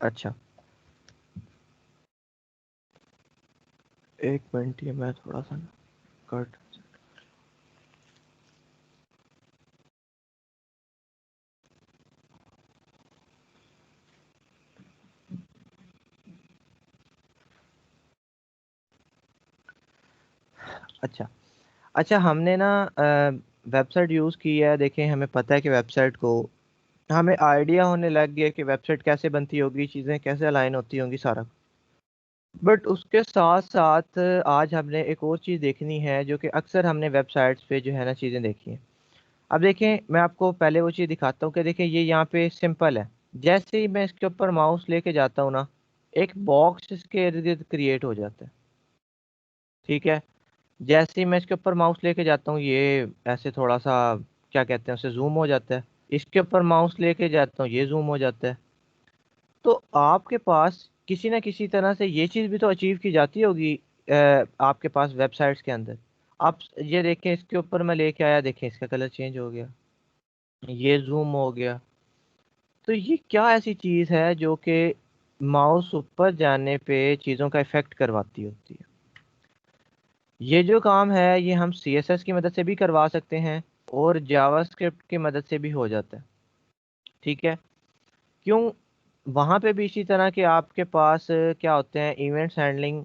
अच्छा, एक मिनट, ये मैं थोड़ा सा कट। अच्छा अच्छा, हमने ना वेबसाइट यूज़ की है। देखें, हमें पता है कि वेबसाइट को, हमें आइडिया होने लग गया कि वेबसाइट कैसे बनती होगी, चीज़ें कैसे अलाइन होती होंगी, सारा। बट उसके साथ साथ आज हमने एक और चीज़ देखनी है जो कि अक्सर हमने वेबसाइट्स पे जो है ना चीज़ें देखी हैं। अब देखें, मैं आपको पहले वो चीज़ दिखाता हूँ कि देखें ये यहाँ पे सिंपल है। जैसे ही मैं इसके ऊपर माउस लेके जाता हूँ ना, एक बॉक्स इसके इर्द गिर्द क्रिएट हो जाता है। ठीक है। जैसे ही मैं इसके ऊपर माउस लेके जाता हूँ, ये ऐसे थोड़ा सा, क्या कहते हैं उसे, जूम हो जाता है। इसके ऊपर माउस लेके जाता हूँ, ये जूम हो जाता है। तो आपके पास किसी ना किसी तरह से ये चीज़ भी तो अचीव की जाती होगी आपके पास वेबसाइट्स के अंदर। आप ये देखें, इसके ऊपर मैं लेके आया, देखें इसका कलर चेंज हो गया, ये जूम हो गया। तो ये क्या ऐसी चीज़ है जो कि माउस ऊपर जाने पे चीज़ों का इफेक्ट करवाती होती है? ये जो काम है, ये हम CSS की मदद से भी करवा सकते हैं और जावास्क्रिप्ट की मदद से भी हो जाता है। ठीक है। क्यों? वहाँ पे भी इसी तरह के आपके पास क्या होते हैं, इवेंट्स हैंडलिंग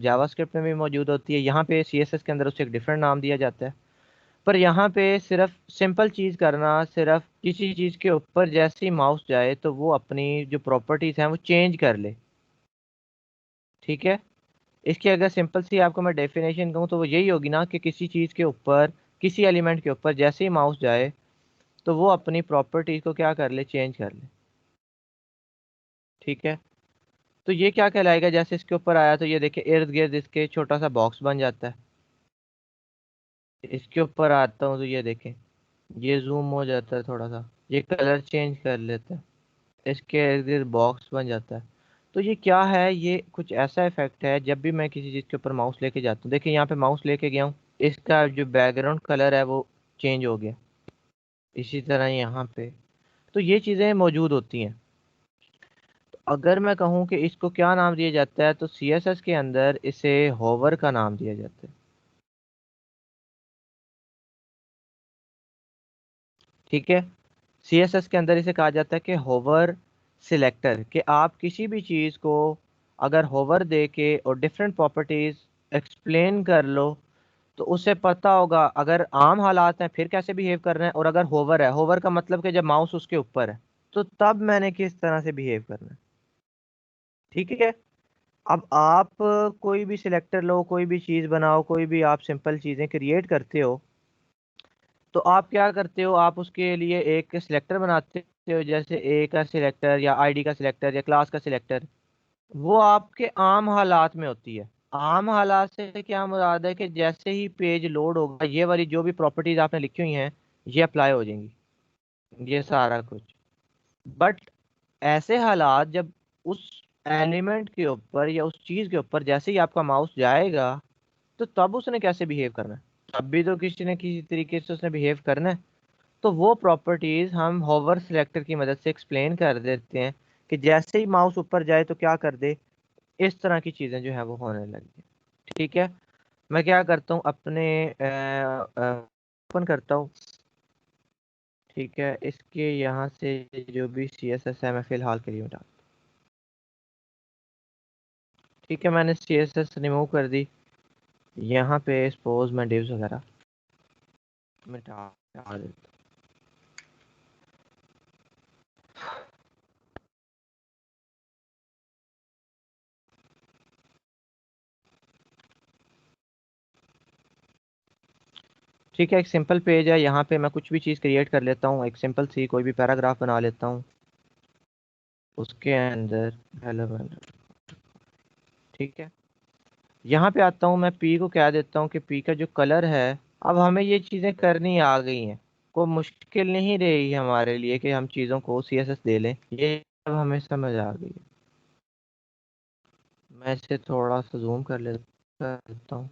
जावास्क्रिप्ट में भी मौजूद होती है। यहाँ पे CSS के अंदर उसे एक डिफरेंट नाम दिया जाता है। पर यहाँ पे सिर्फ सिंपल चीज़ करना, सिर्फ किसी चीज़ के ऊपर जैसे ही माउस जाए तो वो अपनी जो प्रॉपर्टीज़ हैं वो चेंज कर ले। ठीक है। इसकी अगर सिंपल सी आपको मैं डेफिनेशन कहूँ तो वो यही होगी ना कि किसी चीज़ के ऊपर, किसी एलिमेंट के ऊपर जैसे ही माउस जाए तो वो अपनी प्रॉपर्टीज़ को क्या कर ले, चेंज कर ले। ठीक है। तो ये क्या कहलाएगा, जैसे इसके ऊपर आया तो ये देखिए इर्द गिर्द इसके छोटा सा बॉक्स बन जाता है। इसके ऊपर आता हूँ तो ये देखें, ये जूम हो जाता है थोड़ा सा, ये कलर चेंज कर लेता है, इसके इर्द गिर्द बॉक्स बन जाता है। तो ये क्या है, ये कुछ ऐसा इफेक्ट है, जब भी मैं किसी चीज़ के ऊपर माउस लेके जाता हूँ, देखिए यहाँ पे माउस लेके गया हूँ, इसका जो बैकग्राउंड कलर है वो चेंज हो गया। इसी तरह यहाँ पे तो ये चीज़ें मौजूद होती हैं। तो अगर मैं कहूँ कि इसको क्या नाम दिया जाता है, तो CSS के अंदर इसे होवर का नाम दिया जाता है। ठीक है। CSS के अंदर इसे कहा जाता है कि होवर सिलेक्टर, कि आप किसी भी चीज़ को अगर होवर दे के और डिफरेंट प्रॉपर्टीज एक्सप्लेन कर लो तो उसे पता होगा अगर आम हालात हैं फिर कैसे बिहेव करना है, और अगर होवर है, होवर का मतलब कि जब माउस उसके ऊपर है तो तब मैंने किस तरह से बिहेव करना है। ठीक है। अब आप कोई भी सिलेक्टर लो, कोई भी चीज़ बनाओ, कोई भी आप सिंपल चीज़ें क्रिएट करते हो, तो आप क्या करते हो, आप उसके लिए एक सिलेक्टर बनाते हो, जैसे ए का सिलेक्टर या आईडी का सिलेक्टर या क्लास का सिलेक्टर। वो आपके आम हालात में होती है। आम हालात से क्या मुराद है कि जैसे ही पेज लोड होगा, ये वाली जो भी प्रॉपर्टीज आपने लिखी हुई हैं ये अप्लाई हो जाएंगी, ये सारा कुछ। बट ऐसे हालात जब उस एलिमेंट के ऊपर या उस चीज के ऊपर जैसे ही आपका माउस जाएगा तो तब उसने कैसे बिहेव करना है, तब भी तो किसी न किसी तरीके से उसने बिहेव करना है। तो वो प्रॉपर्टीज हम होवर सिलेक्टर की मदद से एक्सप्लेन कर देते हैं कि जैसे ही माउस ऊपर जाए तो क्या कर दे, इस तरह की चीजें जो है वो होने लगी। ठीक है। मैं क्या करता हूँ, अपने ओपन करता हूँ। ठीक है, इसके यहाँ से जो भी CSS है मैं फिलहाल के लिए मिटा। ठीक है, मैंने CSS रिमूव कर दी। यहाँ पे सपोज मैं डिव्स वगैरह मिटा मिटा देता हूँ। ठीक है, एक सिंपल पेज है, यहाँ पे मैं कुछ भी चीज़ क्रिएट कर लेता हूँ, एक सिंपल सी कोई भी पैराग्राफ बना लेता हूँ उसके अंदर हेलो वर्ल्ड। ठीक है। यहाँ पे आता हूँ, मैं पी को कह देता हूँ कि पी का जो कलर है, अब हमें ये चीज़ें करनी आ गई हैं, कोई मुश्किल नहीं रही है हमारे लिए कि हम चीज़ों को CSS दे लें, ये अब हमें समझ आ गई है। मैं इसे थोड़ा सा जूम कर लेता हूँ।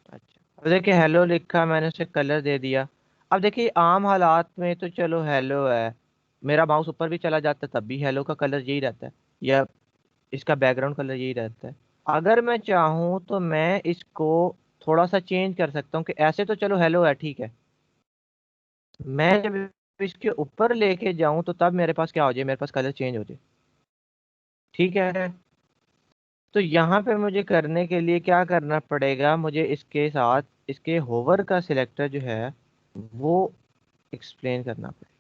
अच्छा, अब देखिए हेलो लिखा, मैंने उसे कलर दे दिया। अब देखिए आम हालात में तो चलो हेलो है, मेरा माउस ऊपर भी चला जाता है तब भी हेलो का कलर यही रहता है, या इसका बैकग्राउंड कलर यही रहता है। अगर मैं चाहूँ तो मैं इसको थोड़ा सा चेंज कर सकता हूँ कि ऐसे तो चलो हेलो है ठीक है, मैं जब इसके ऊपर लेके जाऊं तो तब मेरे पास क्या हो जाए, मेरे पास कलर चेंज हो जाए। ठीक है, तो यहाँ पे मुझे करने के लिए क्या करना पड़ेगा, मुझे इसके साथ इसके होवर का सिलेक्टर जो है वो एक्सप्लेन करना पड़ेगा।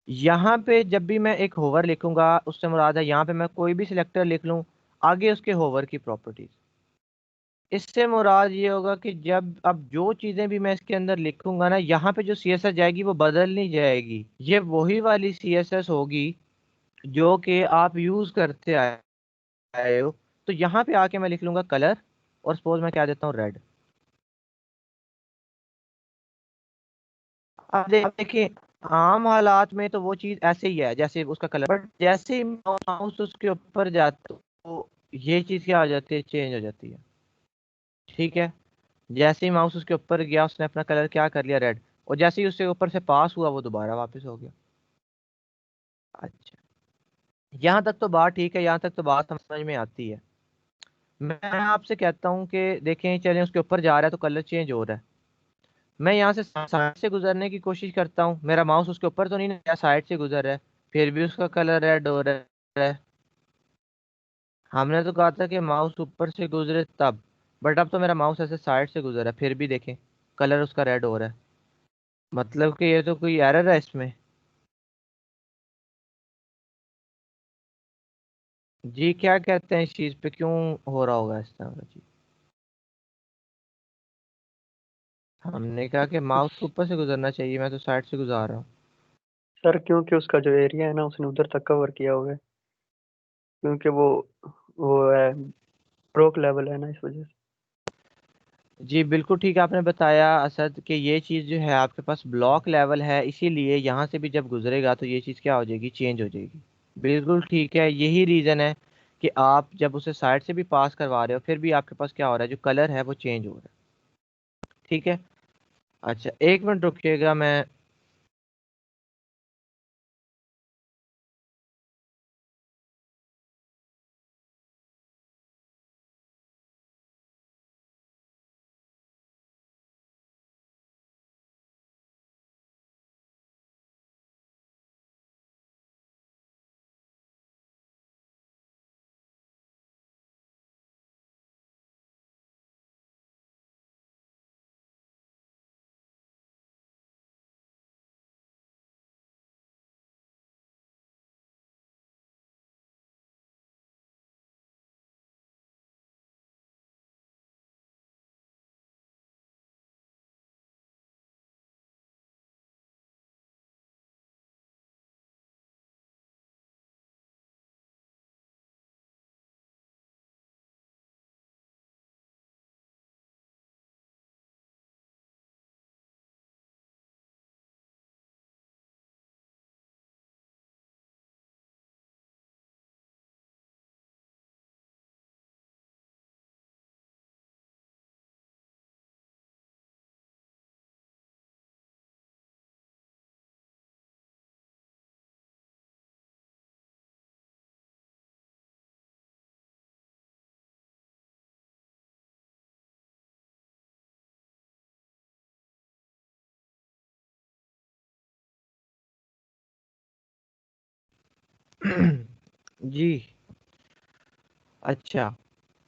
यहाँ पे जब भी मैं एक होवर लिखूंगा उससे मुराद है यहाँ पे मैं कोई भी सिलेक्टर लिख लूँ, आगे उसके होवर की प्रॉपर्टीज। इससे मुराद ये होगा कि जब अब जो चीजें भी मैं इसके अंदर लिखूंगा ना, यहाँ पे जो सीएसएस जाएगी वो बदल नहीं जाएगी, ये वही वाली सीएसएस होगी जो कि आप यूज करते आए हो। तो यहाँ पे आके मैं लिख लूंगा कलर, और सपोज मैं क्या देता हूँ रेड। अब देखिए आम हालात में तो वो चीज ऐसे ही है जैसे उसका कलर, बट जैसे ही माउस उसके ऊपर जाता तो ये चीज क्या हो जाती है, चेंज हो जाती है। ठीक है, जैसे ही माउस उसके ऊपर गया उसने अपना कलर क्या कर लिया, रेड, और जैसे ही उससे ऊपर से पास हुआ वो दोबारा वापस हो गया। अच्छा, यहाँ तक तो बात ठीक है, यहाँ तक तो बात समझ में आती है। मैं आपसे कहता हूँ कि देखें चलें उसके ऊपर जा रहा है तो कलर चेंज हो रहा है, मैं यहाँ से साइड से गुजरने की कोशिश करता हूँ, मेरा माउस उसके ऊपर तो नहीं ना, साइड से गुजर रहा है, फिर भी उसका कलर रेड हो रहा है। हमने तो कहा था कि माउस ऊपर से गुजरे तब, बट अब तो मेरा माउस ऐसे साइड से गुजर रहा है फिर भी देखें कलर उसका रेड हो रहा है, मतलब कि ये तो कोई एरर है इसमें। जी क्या कहते हैं इस चीज़ पे, क्यों हो रहा होगा इस तरह का चीज। हमने कहा कि माउस को ऊपर से गुजरना चाहिए, मैं तो साइड से गुजार रहा हूँ। सर क्योंकि उसका जो एरिया है ना उसने उधर तक कवर किया हुआ है, क्योंकि वो है, ब्रोक लेवल है ना, इस वजह से। जी बिल्कुल ठीक आपने बताया असद कि ये चीज़ जो है आपके पास ब्लॉक लेवल है, इसीलिए यहाँ से भी जब गुजरेगा तो ये चीज़ क्या हो जाएगी, चेंज हो जाएगी। बिल्कुल ठीक है, यही रीज़न है कि आप जब उसे साइड से भी पास करवा रहे हो फिर भी आपके पास क्या हो रहा है, जो कलर है वो चेंज हो रहा है। ठीक है, अच्छा एक मिनट रुकिएगा मैं। जी अच्छा,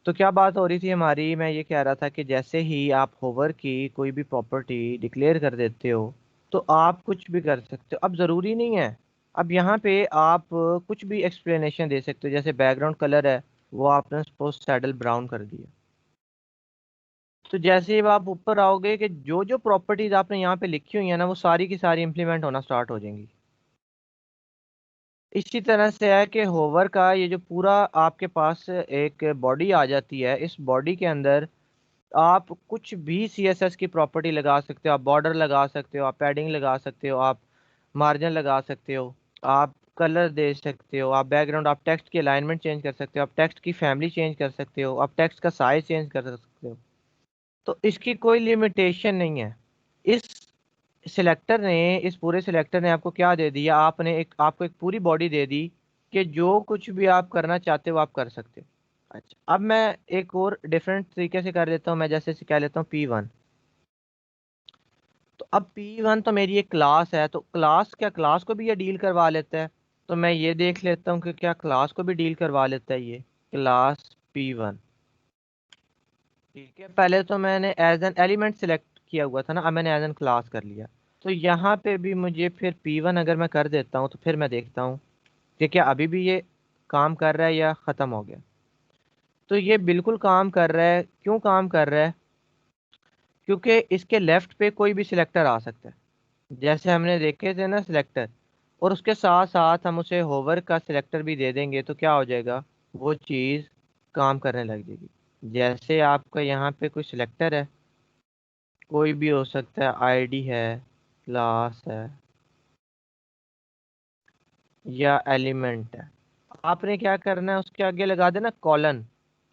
तो क्या बात हो रही थी हमारी, मैं ये कह रहा था कि जैसे ही आप होवर की कोई भी प्रॉपर्टी डिक्लेयर कर देते हो तो आप कुछ भी कर सकते हो, अब ज़रूरी नहीं है। अब यहाँ पे आप कुछ भी एक्सप्लेनेशन दे सकते हो, जैसे बैकग्राउंड कलर है वो आपने सपोज सैडल ब्राउन कर दिया, तो जैसे ही आप ऊपर आओगे कि जो जो प्रॉपर्टीज आपने यहाँ पे लिखी हुई है ना वो सारी की सारी इंप्लीमेंट होना स्टार्ट हो जाएंगी। इसी तरह से है कि होवर का ये जो पूरा आपके पास एक बॉडी आ जाती है, इस बॉडी के अंदर आप कुछ भी सीएसएस की प्रॉपर्टी लगा सकते हो, आप बॉर्डर लगा सकते हो, आप पैडिंग लगा सकते हो, आप मार्जिन लगा सकते हो, आप कलर दे सकते हो, आप बैकग्राउंड, आप टेक्स्ट की अलाइनमेंट चेंज कर सकते हो, आप टेक्स्ट की फैमिली चेंज कर सकते हो, आप टेक्स्ट का साइज चेंज कर सकते हो। तो इसकी कोई लिमिटेशन नहीं है। इस सिलेक्टर ने, इस पूरे सिलेक्टर ने आपको क्या दे दिया, आपको एक पूरी बॉडी दे दी कि जो कुछ भी आप करना चाहते हो आप कर सकते हो। अच्छा, अब मैं एक और डिफरेंट तरीके से कर देता हूँ, मैं जैसे कह लेता हूँ P1। तो अब P1 तो मेरी एक क्लास है, तो क्लास को भी ये डील करवा लेता है। तो मैं ये देख लेता हूँ कि क्या क्लास को भी डील करवा लेता है ये क्लास P1। ठीक है, पहले तो मैंने एज एन एलिमेंट सेलेक्ट किया हुआ था ना, अब मैंने एज एन क्लास कर लिया। तो यहाँ पे भी मुझे फिर P1 अगर मैं कर देता हूँ तो फिर मैं देखता हूँ कि क्या अभी भी ये काम कर रहा है या ख़त्म हो गया। तो ये बिल्कुल काम कर रहा है। क्यों काम कर रहा है? क्योंकि इसके लेफ्ट पे कोई भी सिलेक्टर आ सकता है, जैसे हमने देखे थे ना सिलेक्टर, और उसके साथ साथ हम उसे होवर का सिलेक्टर भी दे देंगे तो क्या हो जाएगा, वो चीज़ काम करने लग जाएगी। जैसे आपका यहाँ पे कोई सिलेक्टर है, कोई भी हो सकता है, आईडी है, क्लास है, या एलिमेंट है। आपने क्या करना है, उसके आगे लगा देना कॉलन,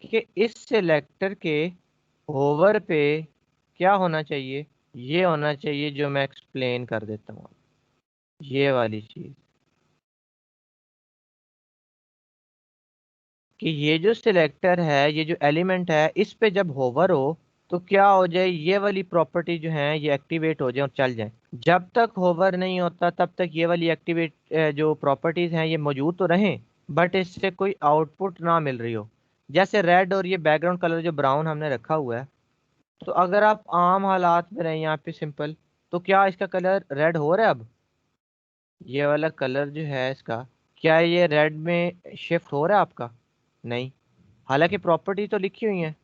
कि इस सिलेक्टर के होवर पे क्या होना चाहिए, ये होना चाहिए जो मैं एक्सप्लेन कर देता हूँ, ये वाली चीज़, कि ये जो सिलेक्टर है, ये जो एलिमेंट है, इस पे जब होवर हो तो क्या हो जाए, ये वाली प्रॉपर्टी जो है ये एक्टिवेट हो जाए और चल जाए। जब तक होवर नहीं होता तब तक ये वाली एक्टिवेट जो प्रॉपर्टीज हैं ये मौजूद तो रहें, बट इससे कोई आउटपुट ना मिल रही हो। जैसे रेड और ये बैकग्राउंड कलर जो ब्राउन हमने रखा हुआ है, तो अगर आप आम हालात में रहें यहाँ पे सिंपल, तो क्या इसका कलर रेड हो रहा है अब? ये वाला कलर जो है इसका, क्या ये रेड में शिफ्ट हो रहा है आपका? नहीं। हालांकि प्रॉपर्टी तो लिखी हुई है।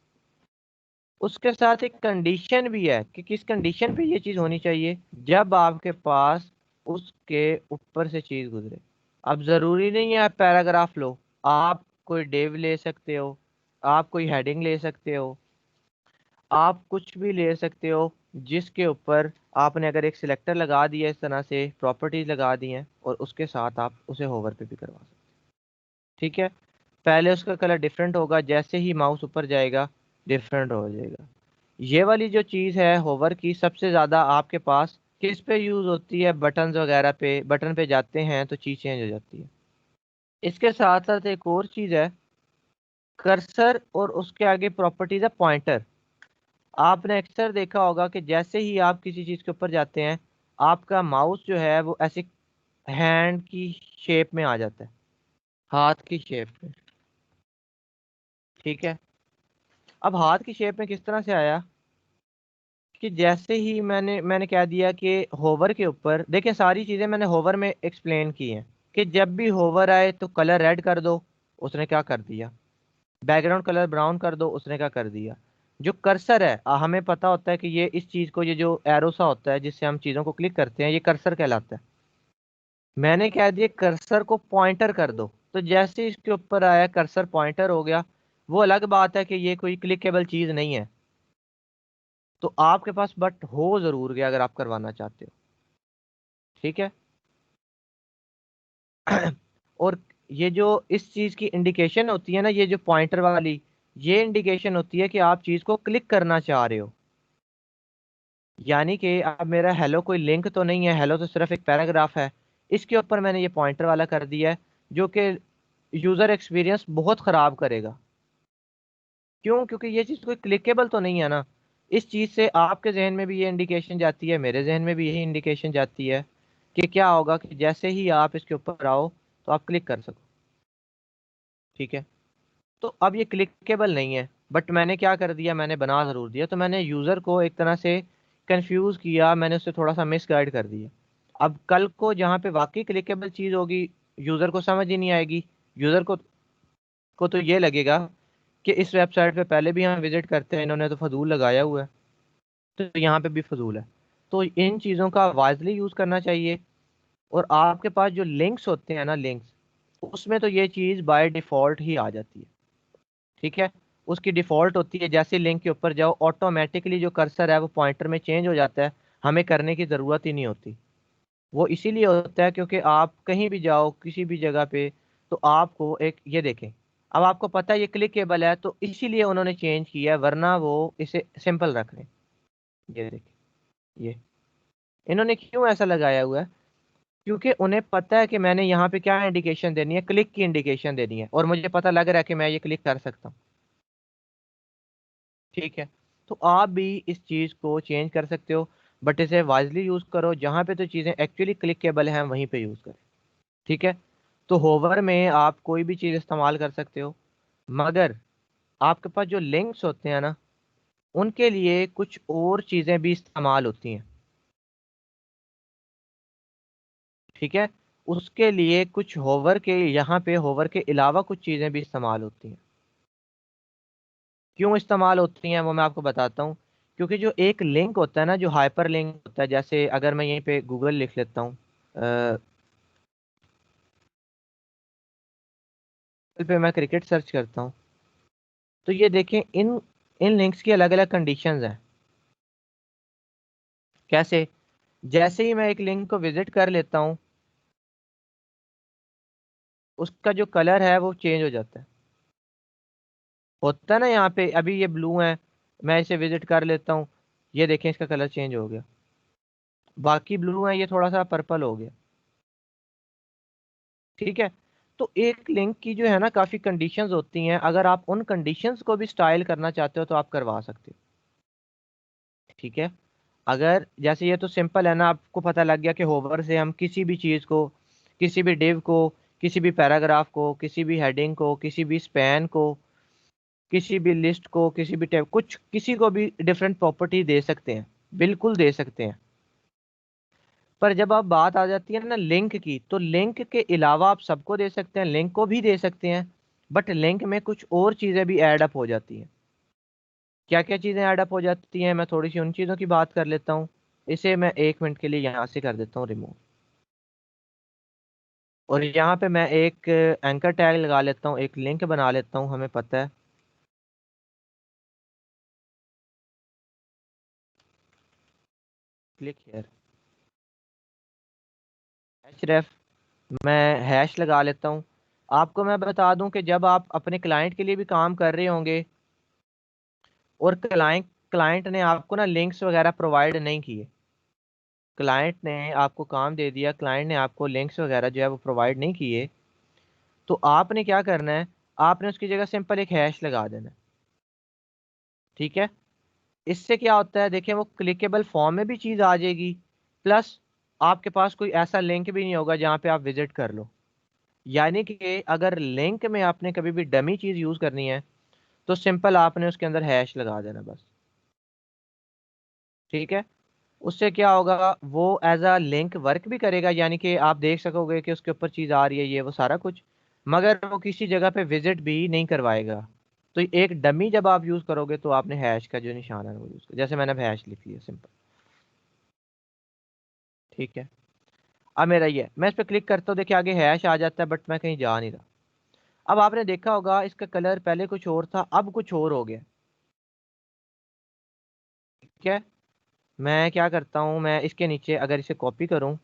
उसके साथ एक कंडीशन भी है कि किस कंडीशन पे ये चीज़ होनी चाहिए, जब आपके पास उसके ऊपर से चीज़ गुजरे। अब ज़रूरी नहीं है आप पैराग्राफ लो, आप कोई डेव ले सकते हो, आप कोई हेडिंग ले सकते हो, आप कुछ भी ले सकते हो जिसके ऊपर आपने अगर एक सिलेक्टर लगा दिया, इस तरह से प्रॉपर्टीज लगा दी हैं, और उसके साथ आप उसे होवर पे भी करवा सकते हो। ठीक है, पहले उसका कलर डिफरेंट होगा, जैसे ही माउस ऊपर जाएगा डिफरेंट हो जाएगा। ये वाली जो चीज़ है होवर की, सबसे ज़्यादा आपके पास किस पे यूज़ होती है, बटन्स वगैरह पे, बटन पे जाते हैं तो चीज़ चेंज हो जाती है। इसके साथ साथ एक और चीज़ है, कर्सर और उसके आगे प्रॉपर्टीज है पॉइंटर। आपने अक्सर देखा होगा कि जैसे ही आप किसी चीज़ के ऊपर जाते हैं, आपका माउस जो है वो ऐसे हैंड की शेप में आ जाता है, हाथ की शेप में। ठीक है, अब हाथ की शेप में किस तरह से आया, कि जैसे ही मैंने कह दिया कि होवर के ऊपर देखें, सारी चीज़ें मैंने होवर में एक्सप्लेन की हैं, कि जब भी होवर आए तो कलर रेड कर दो, उसने क्या कर दिया, बैकग्राउंड कलर ब्राउन कर दो, उसने क्या कर दिया। जो कर्सर है, हमें पता होता है कि ये इस चीज़ को, ये जो एरो सा होता है जिससे हम चीज़ों को क्लिक करते हैं, ये कर्सर कहलाता है। मैंने कह दिया कर्सर को पॉइंटर कर दो, तो जैसे इसके ऊपर आया कर्सर पॉइंटर हो गया। वो अलग बात है कि ये कोई क्लिकेबल चीज़ नहीं है, तो आपके पास बट हो ज़रूर गया अगर आप करवाना चाहते हो। ठीक है। और ये जो इस चीज़ की इंडिकेशन होती है ना, ये जो पॉइंटर वाली, ये इंडिकेशन होती है कि आप चीज़ को क्लिक करना चाह रहे हो। यानी कि अब मेरा हेलो कोई लिंक तो नहीं है, हेलो तो सिर्फ एक पैराग्राफ है, इसके ऊपर मैंने ये पॉइंटर वाला कर दिया है, जो कि यूज़र एक्सपीरियंस बहुत ख़राब करेगा। क्यों? क्योंकि ये चीज़ कोई क्लिकेबल तो नहीं है ना। इस चीज़ से आपके जहन में भी ये इंडिकेशन जाती है, मेरे जहन में भी यही इंडिकेशन जाती है, कि क्या होगा कि जैसे ही आप इसके ऊपर आओ तो आप क्लिक कर सको। ठीक है, तो अब ये क्लिकेबल नहीं है, बट मैंने क्या कर दिया, मैंने बना ज़रूर दिया, तो मैंने यूज़र को एक तरह से कंफ्यूज किया, मैंने उससे थोड़ा सा मिस गाइड कर दिया। अब कल को जहाँ पे वाकई क्लिकेबल चीज़ होगी, यूज़र को समझ ही नहीं आएगी। यूज़र को तो ये लगेगा कि इस वेबसाइट पे पहले भी हम विजिट करते हैं, इन्होंने तो फजूल लगाया हुआ है, तो यहाँ पे भी फजूल है। तो इन चीज़ों का वाइजली यूज़ करना चाहिए। और आपके पास जो लिंक्स होते हैं ना, लिंक्स, उसमें तो ये चीज़ बाय डिफ़ॉल्ट ही आ जाती है। ठीक है, उसकी डिफ़ॉल्ट होती है, जैसे लिंक के ऊपर जाओ ऑटोमेटिकली जो कर्सर है वो पॉइंटर में चेंज हो जाता है, हमें करने की ज़रूरत ही नहीं होती। वो इसीलिए होता है क्योंकि आप कहीं भी जाओ किसी भी जगह पे, तो आपको एक ये देखें, अब आपको पता है ये क्लिकेबल है, तो इसीलिए उन्होंने चेंज किया है, वरना वो इसे सिंपल रख रहे हैं। ये देखिए, ये इन्होंने क्यों ऐसा लगाया हुआ है? क्योंकि उन्हें पता है कि मैंने यहाँ पे क्या इंडिकेशन देनी है, क्लिक की इंडिकेशन देनी है, और मुझे पता लग रहा है कि मैं ये क्लिक कर सकता हूँ। ठीक है, तो आप भी इस चीज़ को चेंज कर सकते हो, बट इसे वाइजली यूज़ करो। जहाँ पे तो चीज़ें एक्चुअली क्लिकेबल हैं वहीं पे यूज़ करें। ठीक है, तो होवर में आप कोई भी चीज़ इस्तेमाल कर सकते हो, मगर आपके पास जो लिंक्स होते हैं ना, उनके लिए कुछ और चीज़ें भी इस्तेमाल होती हैं। ठीक है, उसके लिए कुछ होवर के, यहाँ पे होवर के अलावा कुछ चीज़ें भी इस्तेमाल होती हैं। क्यों इस्तेमाल होती हैं वो मैं आपको बताता हूँ। क्योंकि जो एक लिंक होता है ना, जो हाइपर लिंक होता है, जैसे अगर मैं यहीं पे गूगल लिख लेता हूँ, गूगल पे मैं क्रिकेट सर्च करता हूँ, तो ये देखें, इन इन लिंक्स की अलग अलग कंडीशंस हैं। कैसे? जैसे ही मैं एक लिंक को विजिट कर लेता हूँ, उसका जो कलर है वो चेंज हो जाता है। होता है ना, यहाँ पे अभी ये ब्लू है, मैं इसे विजिट कर लेता हूँ, ये देखें इसका कलर चेंज हो गया। बाकी ब्लू है, ये थोड़ा सा पर्पल हो गया। ठीक है, तो एक लिंक की जो है ना काफ़ी कंडीशंस होती हैं, अगर आप उन कंडीशंस को भी स्टाइल करना चाहते हो तो आप करवा सकते हो। ठीक है, अगर जैसे ये तो सिंपल है ना, आपको पता लग गया कि होवर से हम किसी भी चीज़ को, किसी भी डिव को, किसी भी पैराग्राफ को, किसी भी हेडिंग को, किसी भी स्पैन को, किसी भी लिस्ट को, किसी भी टैब, कुछ किसी को भी डिफरेंट प्रॉपर्टी दे सकते हैं, बिल्कुल दे सकते हैं। पर जब आप बात आ जाती है ना लिंक की, तो लिंक के अलावा आप सबको दे सकते हैं, लिंक को भी दे सकते हैं, बट लिंक में कुछ और चीज़ें भी ऐड अप हो जाती हैं। क्या क्या चीज़ें ऐड अप हो जाती हैं, मैं थोड़ी सी उन चीज़ों की बात कर लेता हूँ। इसे मैं 1 मिनट के लिए यहाँ से कर देता हूँ रिमूव, और यहाँ पे मैं एक एंकर टैग लगा लेता हूँ, एक लिंक बना लेता हूँ, हमें पता है। क्लिक हियर, एच मैं हैश लगा लेता हूँ। आपको मैं बता दूं कि जब आप अपने क्लाइंट के लिए भी काम कर रहे होंगे, और क्लाइंट क्लाइंट ने आपको ना लिंक्स वगैरह प्रोवाइड नहीं किए, क्लाइंट ने आपको काम दे दिया, क्लाइंट ने आपको लिंक्स वगैरह जो है वो प्रोवाइड नहीं किए, तो आपने क्या करना है, आपने उसकी जगह सिंपल एक हैश लगा देना है। ठीक है, इससे क्या होता है, देखिए वो क्लिकेबल फॉर्म में भी चीज़ आ जाएगी, प्लस आपके पास कोई ऐसा लिंक भी नहीं होगा जहाँ पे आप विजिट कर लो। यानी कि अगर लिंक में आपने कभी भी डमी चीज़ यूज़ करनी है, तो सिंपल आपने उसके अंदर हैश लगा देना बस। ठीक है, उससे क्या होगा, वो एज अ लिंक वर्क भी करेगा, यानी कि आप देख सकोगे कि उसके ऊपर चीज़ आ रही है, ये वो सारा कुछ, मगर वो किसी जगह पे विजिट भी नहीं करवाएगा। तो एक डमी जब आप यूज़ करोगे, तो आपने हैश का जो निशान है वो यूज़ कर, जैसे मैंने अब हैश लिख लिया सिंपल। ठीक है, अब मेरा ये है, मैं इस पर क्लिक करता हूँ, देखिए आगे हैश आ जाता है, बट मैं कहीं जा नहीं रहा। अब आपने देखा होगा इसका कलर पहले कुछ और था, अब कुछ और हो गया। ठीक है, मैं क्या करता हूँ, मैं इसके नीचे अगर इसे कॉपी करूँ,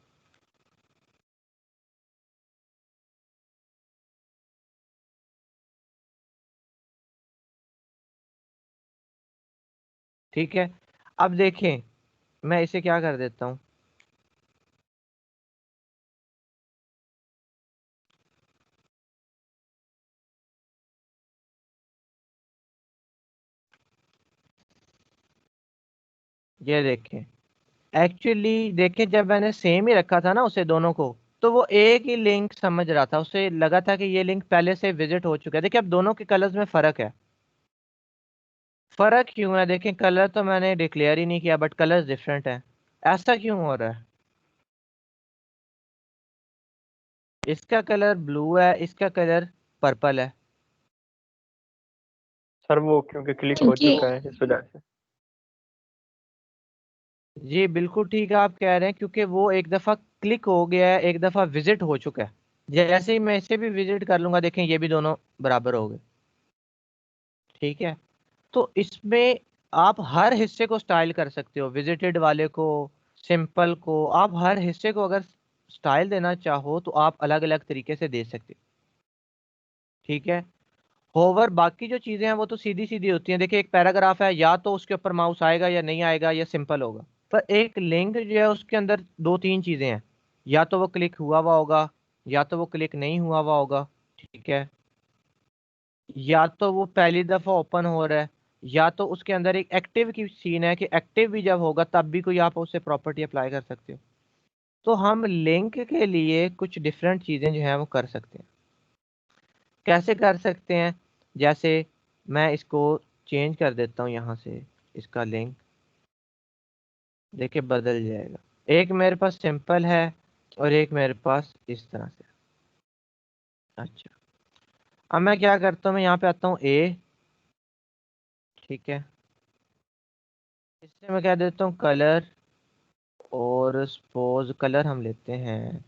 ठीक है, अब देखें मैं इसे क्या कर देता हूँ, ये देखें, एक्चुअली देखें जब मैंने सेम ही रखा था ना उसे दोनों को, तो वो एक ही लिंक समझ रहा था, उसे लगा था कि ये लिंक पहले से विजिट हो चुका है। देखिए अब दोनों के कलर्स में फर्क है। फर्क क्यों है, देखें कलर तो मैंने डिक्लेयर ही नहीं किया, बट कलर्स डिफरेंट है। ऐसा क्यों हो रहा है? इसका कलर ब्लू है, इसका कलर पर्पल है। सर वो क्योंकि क्लिक हो क्योंकि चुका है इस वजह से। जी बिल्कुल ठीक है, आप कह रहे हैं क्योंकि वो एक दफ़ा क्लिक हो गया है, एक दफ़ा विजिट हो चुका है। जैसे ही मैं इसे भी विजिट कर लूंगा, देखें ये भी दोनों बराबर हो गए। ठीक है, तो इसमें आप हर हिस्से को स्टाइल कर सकते हो, विजिटेड वाले को, सिंपल को, आप हर हिस्से को अगर स्टाइल देना चाहो तो आप अलग अलग तरीके से दे सकते हो। ठीक है, होवर बाकी जो चीज़ें हैं वो तो सीधी सीधी होती हैं। देखिए एक पैराग्राफ है, या तो उसके ऊपर माउस आएगा या नहीं आएगा, या सिंपल होगा। पर एक लिंक जो है उसके अंदर दो तीन चीजें हैं, या तो वो क्लिक हुआ हुआ होगा, या तो वो क्लिक नहीं हुआ हुआ होगा, ठीक है, या तो वो पहली दफा ओपन हो रहा है, या तो उसके अंदर एक एक्टिव की सीन है कि एक्टिव भी जब होगा तब भी कोई आप उससे प्रॉपर्टी अप्लाई कर सकते हो। तो हम लिंक के लिए कुछ डिफरेंट चीजें जो है वो कर सकते हैं। कैसे कर सकते हैं? जैसे मैं इसको चेंज कर देता हूँ यहाँ से, इसका लिंक देखिए बदल जाएगा। एक मेरे पास सिंपल है और एक मेरे पास इस तरह से। अच्छा, अब मैं क्या करता हूँ, मैं यहाँ पे आता हूँ ए, ठीक है, इससे मैं कह देता हूँ कलर, और सपोज कलर हम लेते हैं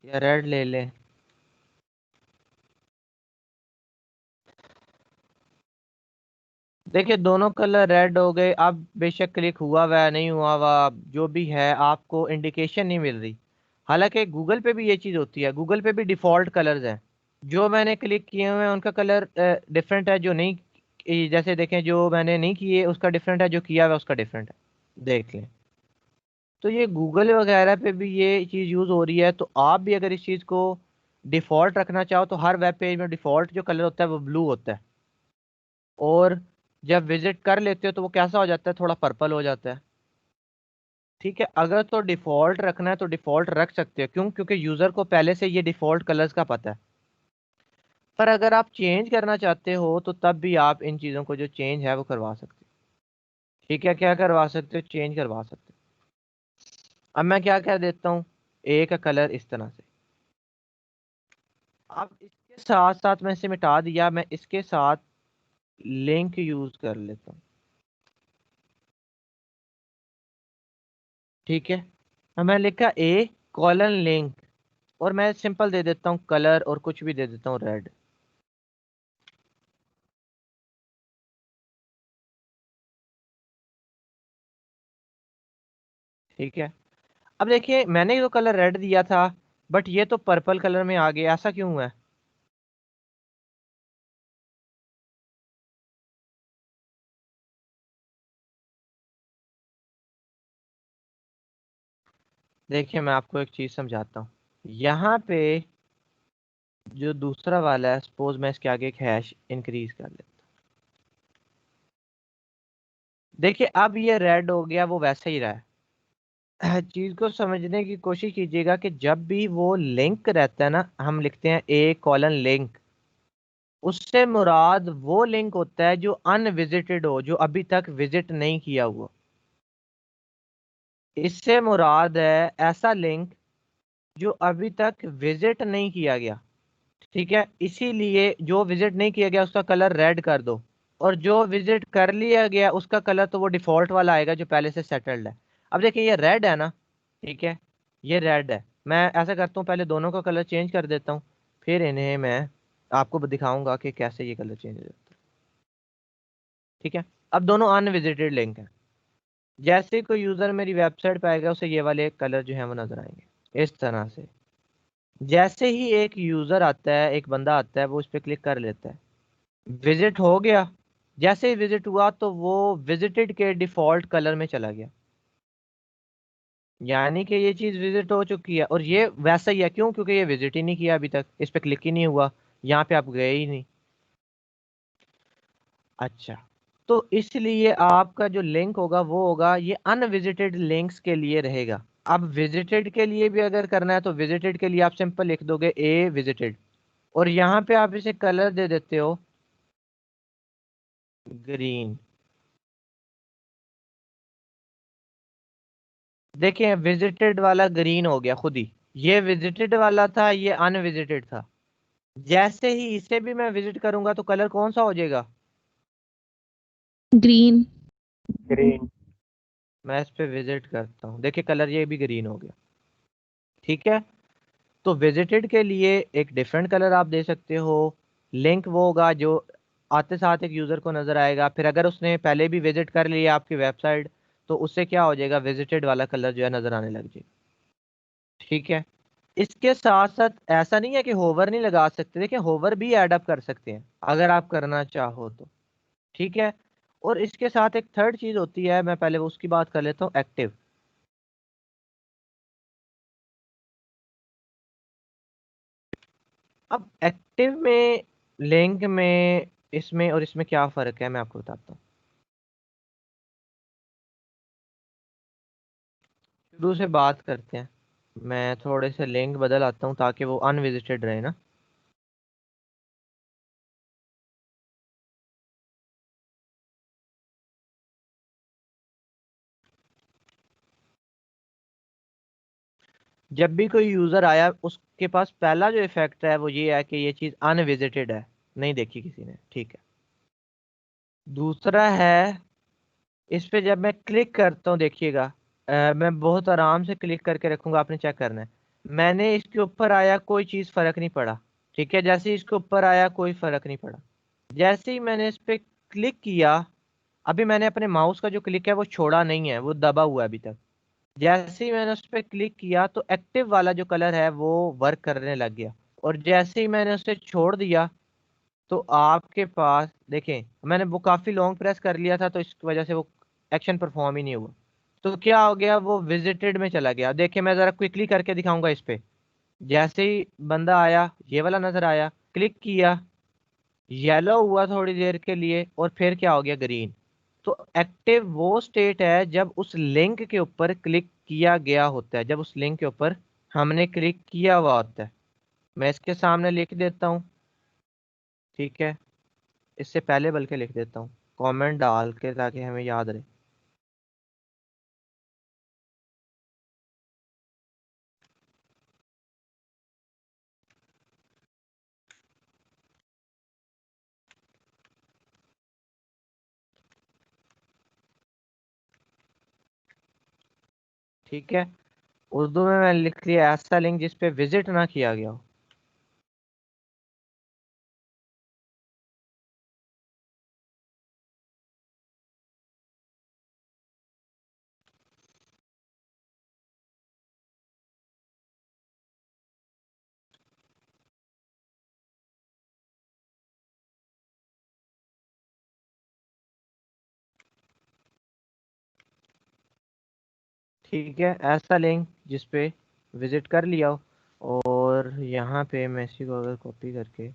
या रेड ले लें। देखिए दोनों कलर रेड हो गए। अब बेशक क्लिक हुआ हुआ नहीं हुआ हुआ जो भी है, आपको इंडिकेशन नहीं मिल रही। हालांकि गूगल पे भी ये चीज़ होती है, गूगल पे भी डिफ़ॉल्ट कलर्स हैं। जो मैंने क्लिक किए हुए हैं उनका कलर डिफरेंट है, जो नहीं जैसे देखें जो मैंने नहीं किए उसका डिफरेंट है, जो किया हुआ है उसका डिफरेंट है, देख लें। तो ये गूगल वगैरह पे भी ये चीज़ यूज़ हो रही है। तो आप भी अगर इस चीज़ को डिफ़ॉल्ट रखना चाहो तो हर वेब पेज में डिफ़ॉल्ट जो कलर होता है वो ब्लू होता है, और जब विजिट कर लेते हो तो वो कैसा हो जाता है, थोड़ा पर्पल हो जाता है। ठीक है, अगर तो डिफ़ॉल्ट रखना है तो डिफ़ॉल्ट रख सकते हो, क्यों? क्योंकि यूज़र को पहले से ये डिफ़ॉल्ट कलर्स का पता है। पर अगर आप चेंज करना चाहते हो तो तब भी आप इन चीज़ों को जो चेंज है वो करवा सकते हो। ठीक है, क्या करवा सकते हो? चेंज करवा सकते हो। अब मैं क्या कह देता हूँ, ए का कलर इस तरह से। अब इसके साथ साथ मैं इसे मिटा दिया, मैं इसके साथ लिंक यूज कर लेता हूँ। ठीक है, अब मैं लिखा ए कॉलन लिंक, और मैं सिंपल दे देता हूँ कलर, और कुछ भी दे देता हूँ रेड। ठीक है, अब देखिए मैंने जो कलर रेड दिया था बट ये तो पर्पल कलर में आ गया, ऐसा क्यों हुआ है? देखिए मैं आपको एक चीज समझाता हूँ। यहाँ पे जो दूसरा वाला है, सपोज मैं इसके आगे एक हैश इंक्रीज कर लेता हूँ। देखिए अब ये रेड हो गया, वो वैसे ही रहा है। चीज को समझने की कोशिश कीजिएगा कि जब भी वो लिंक रहता है ना, हम लिखते हैं ए कॉलन लिंक, उससे मुराद वो लिंक होता है जो अनविजिटेड हो, जो अभी तक विजिट नहीं किया हुआ। इससे मुराद है ऐसा लिंक जो अभी तक विजिट नहीं किया गया। ठीक है, इसीलिए जो विजिट नहीं किया गया उसका कलर रेड कर दो, और जो विजिट कर लिया गया उसका कलर तो वो डिफॉल्ट वाला आएगा जो पहले से सेटल्ड है। अब देखिए ये रेड है ना, ठीक है, ये रेड है। मैं ऐसा करता हूँ, पहले दोनों का कलर चेंज कर देता हूँ, फिर इन्हें मैं आपको दिखाऊंगा कि कैसे ये कलर चेंज हो जाता है। ठीक है, अब दोनों अनविजिटेड लिंक है। जैसे ही कोई यूजर मेरी वेबसाइट पे आएगा उसे ये वाले कलर जो है वो नजर आएंगे इस तरह से। जैसे ही एक यूजर आता है, एक बंदा आता है, वो उस पर क्लिक कर लेता है, विजिट हो गया। जैसे ही विजिट हुआ तो वो विजिटेड के डिफॉल्ट कलर में चला गया, यानी कि ये चीज विजिट हो चुकी है। और ये वैसा ही है, क्यों? क्योंकि ये विजिट ही नहीं किया अभी तक, इस पे क्लिक ही नहीं हुआ, यहाँ पे आप गए ही नहीं। अच्छा, तो इसलिए आपका जो लिंक होगा वो होगा, ये अनविजिटेड लिंक्स के लिए रहेगा। अब विजिटेड के लिए भी अगर करना है तो विजिटेड के लिए आप सिंपल लिख दोगे ए विजिटेड, और यहाँ पे आप इसे कलर दे देते हो ग्रीन। देखिए विजिटेड वाला ग्रीन हो गया खुद ही, ये विजिटेड वाला था, ये अनविजिटेड था। जैसे ही इसे भी मैं विजिट करूंगा तो कलर कौन सा हो जाएगा? ग्रीन। ग्रीन। मैं इस पे विजिट करता हूँ, देखिए कलर ये भी ग्रीन हो गया। ठीक है, तो विजिटेड के लिए एक डिफरेंट कलर आप दे सकते हो। लिंक वो होगा जो आते साथ एक यूजर को नजर आएगा, फिर अगर उसने पहले भी विजिट कर लिया आपकी वेबसाइट तो उससे क्या हो जाएगा, विजिटेड वाला कलर जो है नजर आने लग जाएगा। ठीक है, इसके साथ साथ ऐसा नहीं है कि होवर नहीं लगा सकते, देखिए होवर भी ऐड अप कर सकते हैं अगर आप करना चाहो तो। ठीक है, और इसके साथ एक थर्ड चीज होती है, मैं पहले वो उसकी बात कर लेता हूँ, एक्टिव। अब एक्टिव में, लिंक में, इसमें और इसमें क्या फर्क है मैं आपको बताता हूँ। शुरू से बात करते हैं। मैं थोड़े से लिंक बदल आता हूँ ताकि वो अनविजिटेड रहे ना। जब भी कोई यूजर आया उसके पास पहला जो इफेक्ट है वो ये है कि ये चीज अनविजिटेड है, नहीं देखी किसी ने, ठीक है। दूसरा है, इस पे जब मैं क्लिक करता हूँ देखिएगा, मैं बहुत आराम से क्लिक करके रखूंगा, आपने चेक करना है। मैंने इसके ऊपर आया कोई चीज फर्क नहीं पड़ा, ठीक है। जैसे ही इसके ऊपर आया कोई फर्क नहीं पड़ा। जैसे ही मैंने इस पे क्लिक किया, अभी मैंने अपने माउस का जो क्लिक है वो छोड़ा नहीं है, वो दबा हुआ है अभी तक। जैसे ही मैंने उस पर क्लिक किया तो एक्टिव वाला जो कलर है वो वर्क करने लग गया। और जैसे ही मैंने उसे छोड़ दिया तो आपके पास देखें, मैंने वो काफी लॉन्ग प्रेस कर लिया था तो इस वजह से वो एक्शन परफॉर्म ही नहीं हुआ। तो क्या हो गया, वो विजिटेड में चला गया। देखिए मैं जरा क्विकली करके दिखाऊंगा इस पे। जैसे ही बंदा आया, ये वाला नजर आया, क्लिक किया, येलो हुआ थोड़ी देर के लिए और फिर क्या हो गया, ग्रीन। तो एक्टिव वो स्टेट है जब उस लिंक के ऊपर क्लिक किया गया होता है, जब उस लिंक के ऊपर हमने क्लिक किया हुआ होता है। मैं इसके सामने लिख देता हूँ, ठीक है। इससे पहले बल्कि लिख देता हूँ कमेंट डाल के ताकि हमें याद रहे। ठीक है, उर्दू में मैंने लिख लिया ऐसा लिंक जिस पे विजिट ना किया गया हो। ठीक है, ऐसा लिंक जिस पे विजिट कर लिया हो। और यहाँ पे मैं इसी को अगर कॉपी करके,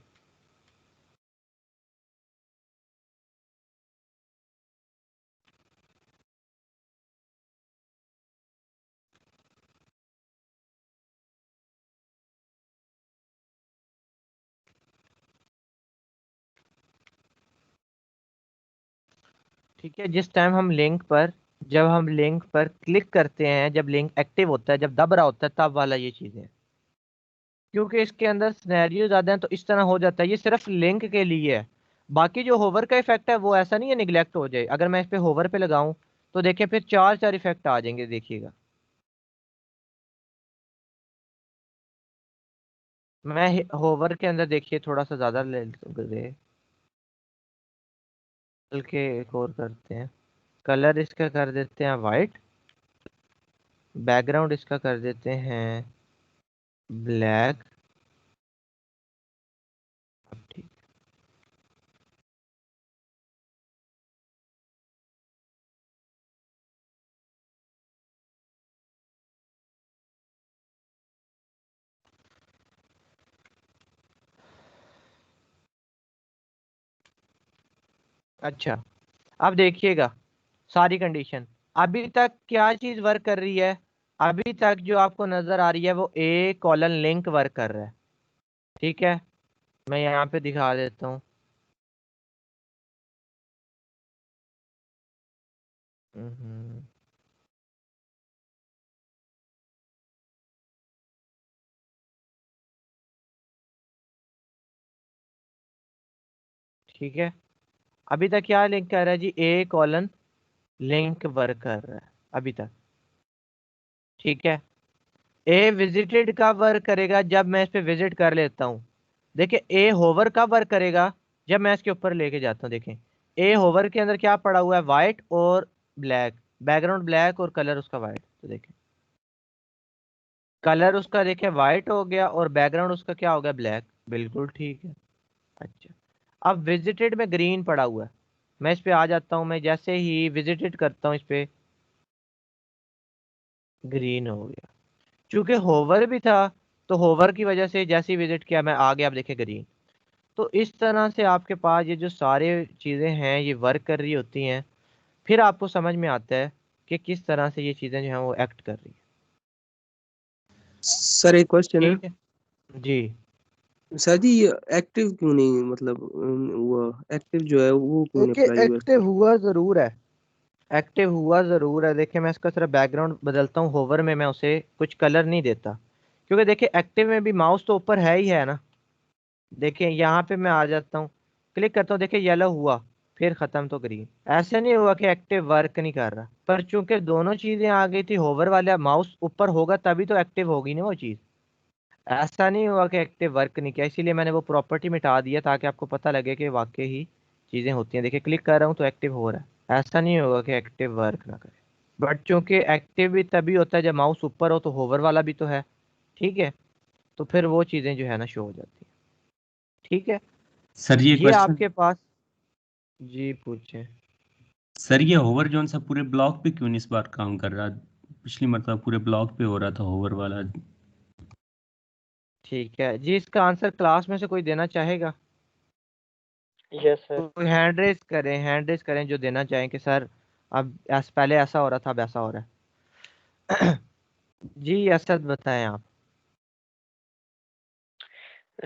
ठीक है, जिस टाइम हम लिंक पर, जब हम लिंक पर क्लिक करते हैं, जब लिंक एक्टिव होता है, जब दब रहा होता है, तब वाला ये चीज़ है। क्योंकि इसके अंदर सिनेरियो ज़्यादा हैं तो इस तरह हो जाता है, ये सिर्फ लिंक के लिए है। बाकी जो होवर का इफेक्ट है वो ऐसा नहीं है निगलेक्ट हो जाए। अगर मैं इस पे होवर पे लगाऊं तो देखिए फिर चार चार इफेक्ट आ जाएंगे, देखिएगा। मैं होवर के अंदर देखिए थोड़ा सा ज़्यादा ले गए, बल्कि एक और करते हैं। कलर इसका कर देते हैं वाइट, बैकग्राउंड इसका कर देते हैं ब्लैक। अब ठीक, अच्छा। अब देखिएगा सारी कंडीशन, अभी तक क्या चीज वर्क कर रही है। अभी तक जो आपको नजर आ रही है वो ए कॉलन लिंक वर्क कर रहा है, ठीक है। मैं यहाँ पे दिखा देता हूँ। हम्म, ठीक है, अभी तक क्या लिंक कर रहा है जी, ए कॉलन लिंक वर्क कर रहा है अभी तक, ठीक है। ए विजिटेड कब वर्क करेगा, जब मैं इस पे विजिट कर लेता हूँ। देखिए ए होवर कब वर्क करेगा, जब मैं इसके ऊपर लेके जाता हूँ। देखें ए होवर के अंदर क्या पड़ा हुआ है, वाइट और ब्लैक, बैकग्राउंड ब्लैक और कलर उसका वाइट। तो देखें कलर उसका देखें वाइट हो गया और बैकग्राउंड उसका क्या हो गया, ब्लैक। बिल्कुल ठीक है। अच्छा, अब विजिटेड में ग्रीन पड़ा हुआ है, मैं इस पे आ जाता हूँ, मैं जैसे ही विजिटेड करता हूँ इस पे, ग्रीन हो गया। चूंकि होवर भी था तो होवर की वजह से जैसे ही विजिट किया मैं आ गया, आप देखे ग्रीन। तो इस तरह से आपके पास ये जो सारे चीज़ें हैं ये वर्क कर रही होती हैं, फिर आपको समझ में आता है कि किस तरह से ये चीज़ें जो हैं वो एक्ट कर रही हैं। सर एक क्वेश्चन है। ठीक है जी। सर जी ये एक्टिव क्यों नहीं, मतलब वो एक्टिव जो है वो क्यों नहीं देखिए अप्लाई हुआ इस एक्टिव पर? हुआ ज़रूर है, एक्टिव हुआ ज़रूर है। देखिए मैं इसका सिर्फ बैकग्राउंड बदलता हूँ, होवर में मैं उसे कुछ कलर नहीं देता, क्योंकि देखिए एक्टिव में भी माउस तो ऊपर है ही है ना। देखिए यहाँ पे मैं आ जाता हूँ, क्लिक करता हूँ, देखिए येलो हुआ, फिर ख़त्म तो ग्रीन। ऐसे नहीं हुआ कि एक्टिव वर्क नहीं कर रहा, पर चूंकि दोनों चीज़ें आ गई थी, होवर वाला माउस ऊपर होगा तभी तो एक्टिव होगी ना वो चीज़। ऐसा नहीं हुआ कि एक्टिव वर्क नहीं किया, इसीलिए मैंने वो प्रॉपर्टी मिटा दिया ताकि आपको पता लगे कि वाकई ही चीज़ें होती हैं। देखिए क्लिक कर रहा हूँ तो एक्टिव हो रहा है, ऐसा नहीं होगा कि एक्टिव वर्क ना करे। बट चूंकि एक्टिव भी तभी होता है जब माउस ऊपर हो, तो होवर वाला भी तो है, ठीक है, तो फिर वो चीज़ें जो है ना शो हो जाती हैं। ठीक है, सर ये ये क्वेश्चन, आपके पास, जी पूछे। सर ये होवर जोन सा पूरे ब्लॉक पे क्यों नहीं इस बार काम कर रहा? पिछली मरतबा पूरे ब्लॉक पे हो रहा था होवर वाला। ठीक है जी, इसका आंसर क्लास में से कोई देना चाहेगा? Yes sir. कोई हैंड रेस करें, हैंड रेस करें जो देना चाहें कि सर अब पहले ऐसा हो रहा था अब ऐसा हो रहा है। जी असद बताएं आप।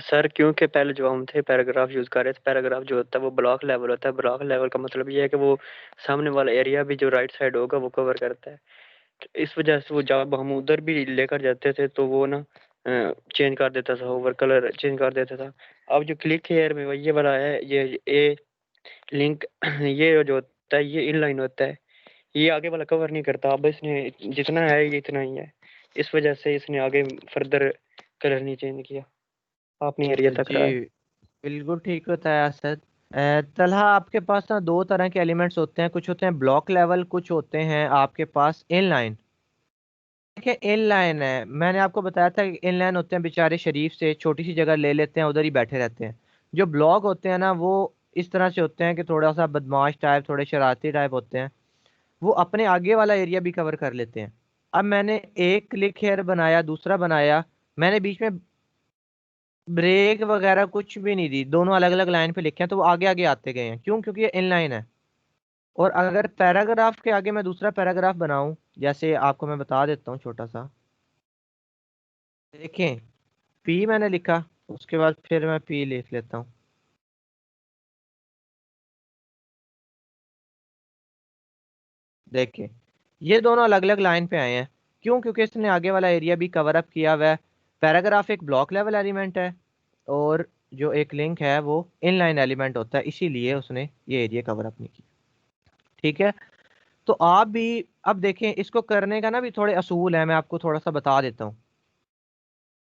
सर क्योंकि पहले जो हम थे पैराग्राफ यूज कर रहे थे, पैराग्राफ जो होता है वो ब्लॉक लेवल होता है। ब्लॉक लेवल का मतलब ये है कि वो सामने वाला एरिया भी जो राइट साइड होगा वो कवर करता है। तो इस वजह से वो जब हम उधर भी लेकर जाते थे तो वो ना चेंज कर देता था, ओवर कलर चेंज कर देता था। अब जो क्लिक हेयर में वो ये वाला है, ये लिंक ये जो होता है ये इनलाइन होता है, ये आगे वाला कवर नहीं करता। अब इसने जितना है ये इतना ही है, इस वजह से इसने आगे फर्दर कलर नहीं चेंज किया, अपनी एरिया तक जी रहा है। बिल्कुल ठीक बताया असद। तलहा आपके पास ना दो तरह के एलिमेंट्स होते हैं, कुछ होते हैं ब्लॉक लेवल, कुछ होते हैं आपके पास इनलाइन। देखिए इनलाइन है, मैंने आपको बताया था कि इनलाइन होते हैं बेचारे शरीफ से छोटी सी जगह ले लेते हैं, उधर ही बैठे रहते हैं। जो ब्लॉक होते हैं ना वो इस तरह से होते हैं कि थोड़ा सा बदमाश टाइप, थोड़े शरारती टाइप होते हैं, वो अपने आगे वाला एरिया भी कवर कर लेते हैं। अब मैंने एक क्लिक हेयर बनाया, दूसरा बनाया, मैंने बीच में ब्रेक वगैरह कुछ भी नहीं दी, दोनों अलग अलग लाइन पे लिखे हैं तो वो आगे आगे आते गए हैं। क्यों? क्योंकि ये इनलाइन है। और अगर पैराग्राफ के आगे मैं दूसरा पैराग्राफ बनाऊं, जैसे आपको मैं बता देता हूँ छोटा सा, देखें पी मैंने लिखा, उसके बाद फिर मैं पी लिख लेता हूँ। देखें ये दोनों अलग अलग लाइन पे आए हैं। क्यों? क्योंकि इसने आगे वाला एरिया भी कवर अप किया हुआ है। पैराग्राफ एक ब्लॉक लेवल एलिमेंट है, और जो एक लिंक है वो इनलाइन एलिमेंट होता है, इसीलिए उसने ये एरिया कवर अप नहीं किया। ठीक है, तो आप भी अब देखें, इसको करने का ना भी थोड़े असूल है, मैं आपको थोड़ा सा बता देता हूँ।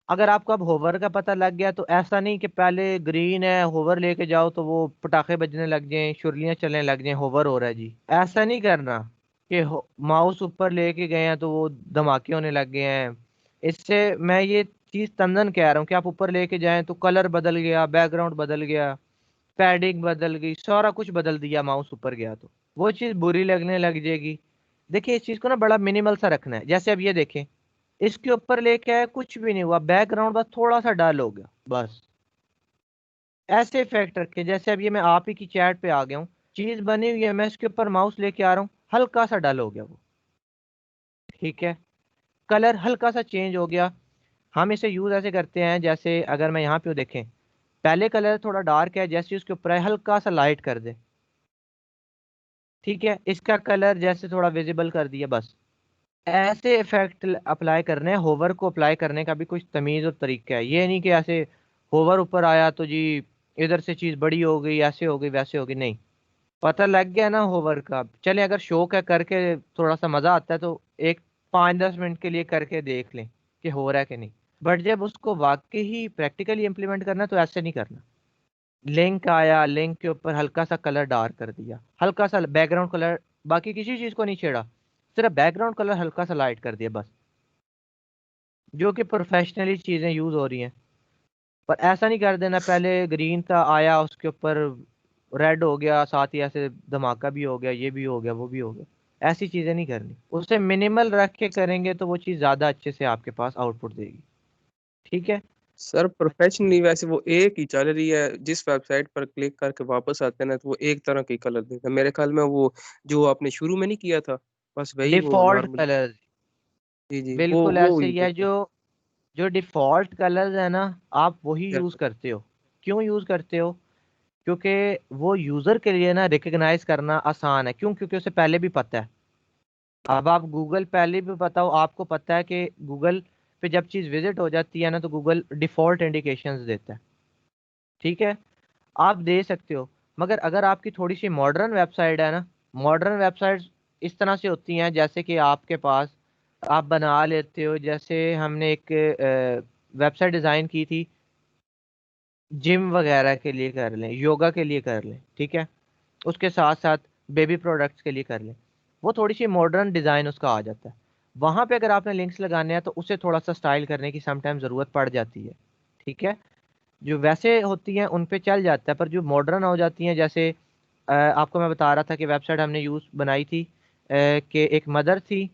अगर आपको अब होवर का पता लग गया तो ऐसा नहीं कि पहले ग्रीन है होवर लेके जाओ तो वो पटाखे बजने लग जाएं, शुरलियां चलने लग जाएं, होवर हो रहा है जी, ऐसा नहीं करना कि माउस ऊपर लेके गए हैं तो वो धमाके होने लग गए हैं। इससे मैं ये चीज तंदन कह रहा हूँ कि आप ऊपर लेके जाएं तो कलर बदल गया, बैकग्राउंड बदल गया, पैडिंग बदल गई, सारा कुछ बदल दिया, माउस ऊपर गया तो वो चीज बुरी लगने लग जाएगी। देखिए इस चीज को ना बड़ा मिनिमल सा रखना है। जैसे अब ये देखें, इसके ऊपर लेके आया कुछ भी नहीं हुआ, बैकग्राउंड बस थोड़ा सा डल हो गया बस। ऐसे इफेक्ट रखे, जैसे अब ये मैं आप ही की चैट पे आ गया हूँ, चीज बनी हुई है, मैं इसके ऊपर माउस लेके आ रहा हूँ, हल्का सा डल हो गया वो, ठीक है, कलर हल्का सा चेंज हो गया। हम इसे यूज ऐसे करते हैं, जैसे अगर मैं यहाँ पे देखें, पहले कलर थोड़ा डार्क है, जैसे उसके ऊपर है हल्का सा लाइट कर दे, ठीक है, इसका कलर जैसे थोड़ा विजिबल कर दिया, बस ऐसे इफेक्ट अप्लाई करने हैं। होवर को अप्लाई करने का भी कुछ तमीज और तरीका है, ये नहीं कि ऐसे होवर ऊपर आया तो जी इधर से चीज बड़ी हो गई, ऐसे हो गई वैसे हो गई, नहीं। पता लग गया ना होवर का, चले अगर शौक है करके थोड़ा सा मजा आता है तो एक 5-10 मिनट के लिए करके देख लें कि हो रहा है कि नहीं। बट जब उसको वाकई ही प्रैक्टिकली इंप्लीमेंट करना है तो ऐसे नहीं करना। लिंक आया, लिंक के ऊपर हल्का सा कलर डार्क कर दिया, हल्का सा बैकग्राउंड कलर, बाकी किसी चीज को नहीं छेड़ा, सिर्फ बैकग्राउंड कलर हल्का सा लाइट कर दिया बस, जो कि प्रोफेशनली चीजें यूज हो रही हैं। पर ऐसा नहीं कर देना, पहले ग्रीन था आया उसके ऊपर रेड हो गया, साथ ही ऐसे धमाका भी हो गया, ये भी हो गया, वो भी हो गया, ऐसी चीजें नहीं करनी। उसे मिनिमल रख के करेंगे तो वो चीज ज्यादा अच्छे से आपके पास आउटपुट देगी। ठीक है। सर प्रोफेशनली वैसे वो एक ही चल रही है, जिस वेबसाइट पर क्लिक करके वापस आते हैं ना तो वो एक तरह की कलर देता है मेरे ख्याल में, वो जो आपने शुरू में नहीं किया था, बस वही वो डिफॉल्ट नॉर्मल। कलर, जी जी, बिल्कुल वो ऐसे यूज ही है। करते हैं। जो जो डिफॉल्ट कलर्स है ना, आप वही Yes, यूज sir। करते हो। क्यों यूज करते हो? क्योंकि वो यूजर के लिए ना रिकग्नाइज करना आसान है। क्यों? क्योंकि उसे पहले भी पता है। अब आप गूगल पहले भी पता हो, आपको पता है कि गूगल पे जब चीज़ विजिट हो जाती है ना तो गूगल डिफॉल्ट इंडिकेशंस देता है। ठीक है, आप दे सकते हो। मगर अगर आपकी थोड़ी सी मॉडर्न वेबसाइट है ना, मॉडर्न वेबसाइट्स इस तरह से होती हैं जैसे कि आपके पास आप बना लेते हो। जैसे हमने एक वेबसाइट डिज़ाइन की थी जिम वगैरह के लिए कर लें, योगा के लिए कर लें, ठीक है, उसके साथ साथ बेबी प्रोडक्ट्स के लिए कर लें, वो थोड़ी सी मॉडर्न डिज़ाइन उसका आ जाता है। वहाँ पे अगर आपने लिंक्स लगाने हैं तो उसे थोड़ा सा स्टाइल करने की समटाइम ज़रूरत पड़ जाती है। ठीक है, जो वैसे होती हैं उन पे चल जाता है, पर जो मॉडर्न हो जाती हैं, जैसे आपको मैं बता रहा था कि वेबसाइट हमने यूज़ बनाई थी कि एक मदर थी,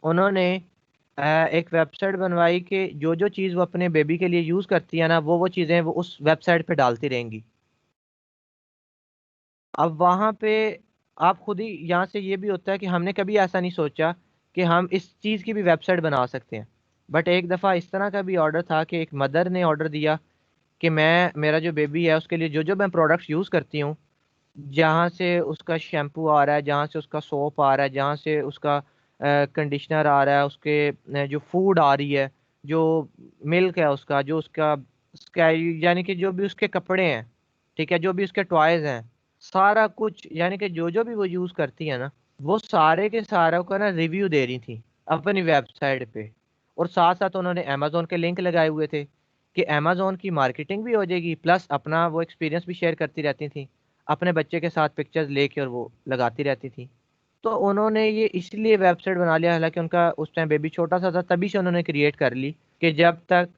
उन्होंने एक वेबसाइट बनवाई कि जो जो चीज़ वो अपने बेबी के लिए यूज़ करती है ना, वो चीज़ें वो उस वेबसाइट पे डालती रहेंगी। अब वहाँ पे आप खुद ही यहाँ से ये भी होता है कि हमने कभी ऐसा नहीं सोचा कि हम इस चीज़ की भी वेबसाइट बना सकते हैं। बट एक दफ़ा इस तरह का भी ऑर्डर था कि एक मदर ने ऑर्डर दिया कि मैं, मेरा जो बेबी है उसके लिए जो जो मैं प्रोडक्ट्स यूज़ करती हूँ, जहाँ से उसका शैम्पू आ रहा है, जहाँ से उसका सोप आ रहा है, जहाँ से उसका कंडीशनर आ रहा है, उसके जो फूड आ रही है, जो मिल्क है उसका, जो उसका यानी कि जो भी उसके कपड़े हैं, ठीक है, जो भी उसके टॉयज हैं, सारा कुछ, यानी कि जो जो भी वो यूज़ करती है ना, वो सारे के सारों का ना रिव्यू दे रही थी अपनी वेबसाइट पे। और साथ साथ उन्होंने अमेजोन के लिंक लगाए हुए थे कि अमेजोन की मार्केटिंग भी हो जाएगी, प्लस अपना वो एक्सपीरियंस भी शेयर करती रहती थी, अपने बच्चे के साथ पिक्चर्स लेके और वो लगाती रहती थी। तो उन्होंने ये इसलिए वेबसाइट बना लिया, हालांकि उनका उस टाइम बेबी छोटा सा था, तभी से उन्होंने क्रिएट कर ली कि जब तक,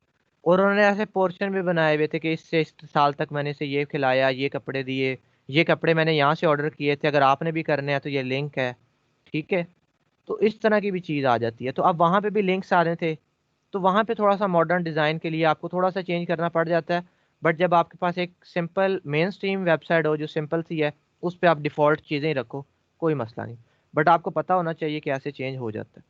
और उन्होंने ऐसे पोर्शन भी बनाए हुए थे कि इससे इस साल तक मैंने इसे ये खिलाया, ये कपड़े दिए, ये कपड़े मैंने यहाँ से ऑर्डर किए थे, अगर आपने भी करने हैं तो ये लिंक है। ठीक है, तो इस तरह की भी चीज़ आ जाती है। तो अब वहाँ पे भी लिंक्स आ रहे थे, तो वहाँ पे थोड़ा सा मॉडर्न डिज़ाइन के लिए आपको थोड़ा सा चेंज करना पड़ जाता है। बट जब आपके पास एक सिंपल मेन स्ट्रीम वेबसाइट हो जो सिंपल सी है, उस पर आप डिफ़ॉल्ट चीज़ें ही रखो, कोई मसला नहीं। बट आपको पता होना चाहिए कि ऐसे चेंज हो जाता है।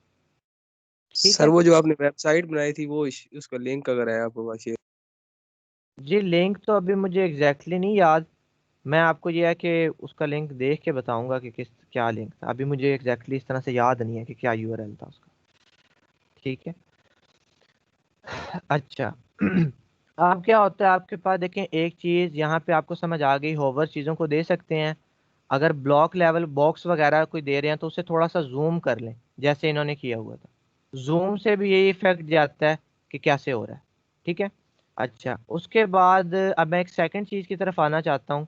ठीक सर है वो जो आपने वेबसाइट बनाई थी वो उसका लिंक अगर है आपके पास, जी, लिंक तो अभी मुझे एग्जैक्टली नहीं याद। मैं आपको ये है कि उसका लिंक देख के बताऊंगा कि किस क्या लिंक था। अभी मुझे एग्जैक्टली इस तरह से याद नहीं है कि क्या यूआरएल था उसका। ठीक है। अच्छा अब क्या होता है आपके पास, देखें एक चीज़ यहाँ पे आपको समझ आ गई, होवर चीज़ों को दे सकते हैं। अगर ब्लॉक लेवल बॉक्स वगैरह कोई दे रहे हैं तो उसे थोड़ा सा जूम कर लें, जैसे इन्होंने किया हुआ था। जूम से भी यही इफेक्ट जाता है कि कैसे हो रहा है। ठीक है। अच्छा, उसके बाद अब मैं एक सेकंड चीज़ की तरफ आना चाहता हूँ।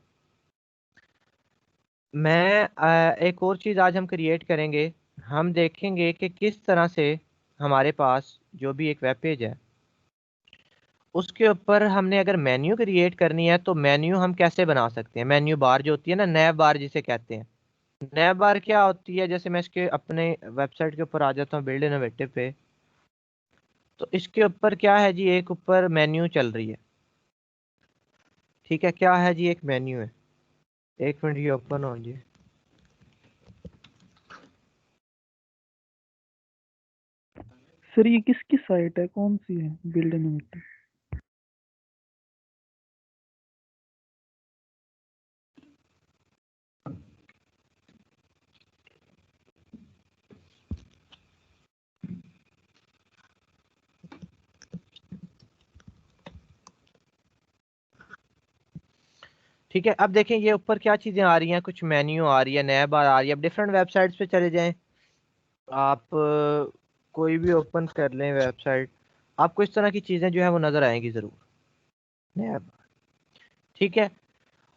मैं एक और चीज़ आज हम क्रिएट करेंगे। हम देखेंगे कि किस तरह से हमारे पास जो भी एक वेब पेज है उसके ऊपर हमने अगर मेन्यू क्रिएट करनी है तो मेन्यू हम कैसे बना सकते हैं। मेन्यू बार जो होती है ना, नैब बार जिसे कहते हैं। नैब बार क्या होती है, जैसे मैं इसके अपने वेबसाइट के ऊपर आ जाता हूँ, बिल्ड इनोवेटिव पे, तो इसके ऊपर क्या है जी, एक ऊपर मेन्यू चल रही है। ठीक है, क्या है जी, एक मेन्यू है। एक मिनट, ये ओपन हो जी। सर ये किसकी साइट है, कौन सी है, बिल्ड इनोवेटिव? ठीक है, अब देखें ये ऊपर क्या चीज़ें आ रही हैं, कुछ मेन्यू आ रही है, नैब बार आ रही है। अब डिफरेंट वेबसाइट्स पे चले जाएं आप, कोई भी ओपन कर लें वेबसाइट, आपको इस तरह की चीज़ें जो है वो नज़र आएंगी ज़रूर, नैब। ठीक है,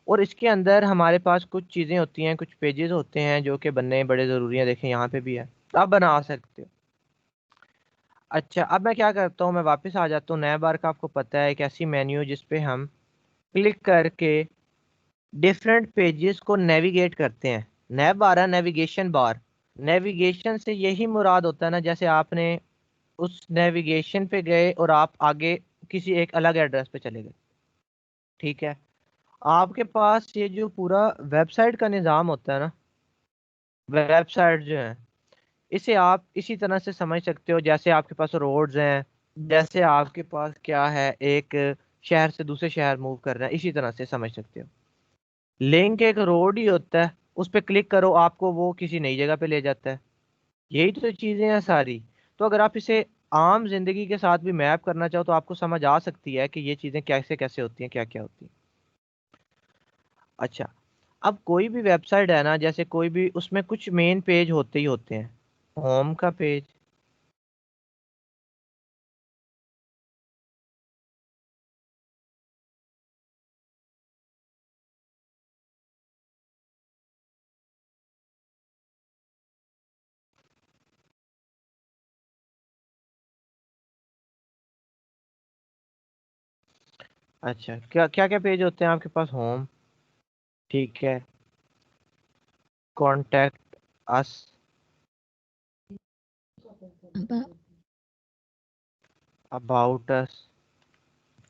और इसके अंदर हमारे पास कुछ चीज़ें होती हैं, कुछ पेजेस होते हैं जो कि बनने बड़े ज़रूरी हैं। देखें यहाँ पे भी है, आप बना सकते हो। अच्छा, अब मैं क्या करता हूँ, मैं वापस आ जाता हूँ। नया बार का आपको पता है एक ऐसी मेन्यू जिस पे हम क्लिक करके डिफरेंट पेजेस को नेविगेट करते हैं। नैव बार है, नेविगेशन बार। नेविगेशन से यही मुराद होता है ना, जैसे आपने उस नेविगेशन पे गए और आप आगे किसी एक अलग एड्रेस पे चले गए, ठीक है। आपके पास ये जो पूरा वेबसाइट का निज़ाम होता है ना, वेबसाइट जो है, इसे आप इसी तरह से समझ सकते हो जैसे आपके पास रोड्स हैं, जैसे आपके पास क्या है, एक शहर से दूसरे शहर मूव कर रहे हैं, इसी तरह से समझ सकते हो। लिंक एक रोड ही होता है, उस पर क्लिक करो आपको वो किसी नई जगह पे ले जाता है। यही तो चीज़ें हैं सारी। तो अगर आप इसे आम जिंदगी के साथ भी मैप करना चाहो तो आपको समझ आ सकती है कि ये चीज़ें कैसे कैसे होती हैं, क्या क्या होती हैं। अच्छा, अब कोई भी वेबसाइट है ना, जैसे कोई भी, उसमें कुछ मेन पेज होते ही होते हैं। होम का पेज, अच्छा क्या क्या क्या पेज होते हैं आपके पास? होम, ठीक है। Contact us, about us,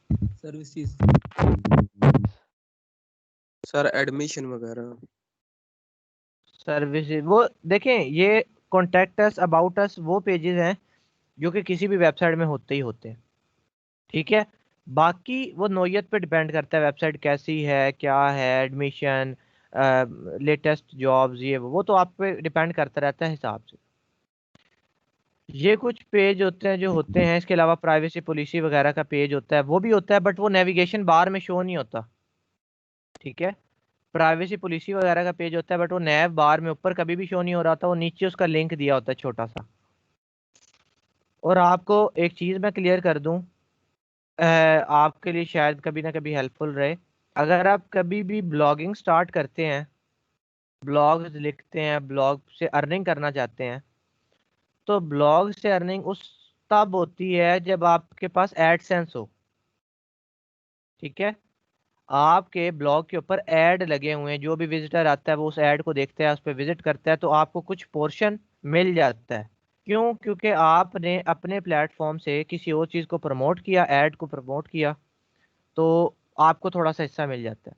services sir, admission वगैरह। सर्विसेज। वो देखें, ये कॉन्टैक्ट अस, अबाउट अस वो पेजेस हैं जो कि किसी भी वेबसाइट में होते ही होते हैं, ठीक है। बाकी वो नौयत पे डिपेंड करता है, वेबसाइट कैसी है, क्या है, एडमिशन, लेटेस्ट जॉब्स, ये वो तो आप पे डिपेंड करता रहता है हिसाब से। ये कुछ पेज होते हैं जो होते हैं, इसके अलावा प्राइवेसी पॉलिसी वगैरह का पेज होता है, वो भी होता है, बट वो नेविगेशन बार में शो नहीं होता, ठीक है। प्राइवेसी पॉलिसी वगैरह का पेज होता है, बट वो नैव बार में ऊपर कभी भी शो नहीं हो रहा था, वो नीचे उसका लिंक दिया होता है छोटा सा। और आपको एक चीज़ मैं क्लियर कर दूं, आपके लिए शायद कभी ना कभी हेल्पफुल रहे। अगर आप कभी भी ब्लॉगिंग स्टार्ट करते हैं, ब्लॉग्स लिखते हैं, ब्लॉग से अर्निंग करना चाहते हैं, तो ब्लॉग से अर्निंग उस तब होती है जब आपके पास एडसेंस हो, ठीक है। आपके ब्लॉग के ऊपर ऐड लगे हुए हैं, जो भी विजिटर आता है वो उस ऐड को देखता है, उस पर विजिट करता है, तो आपको कुछ पोर्शन मिल जाता है। क्यों? क्योंकि आपने अपने प्लेटफॉर्म से किसी और चीज़ को प्रमोट किया, ऐड को प्रमोट किया, तो आपको थोड़ा सा हिस्सा मिल जाता है।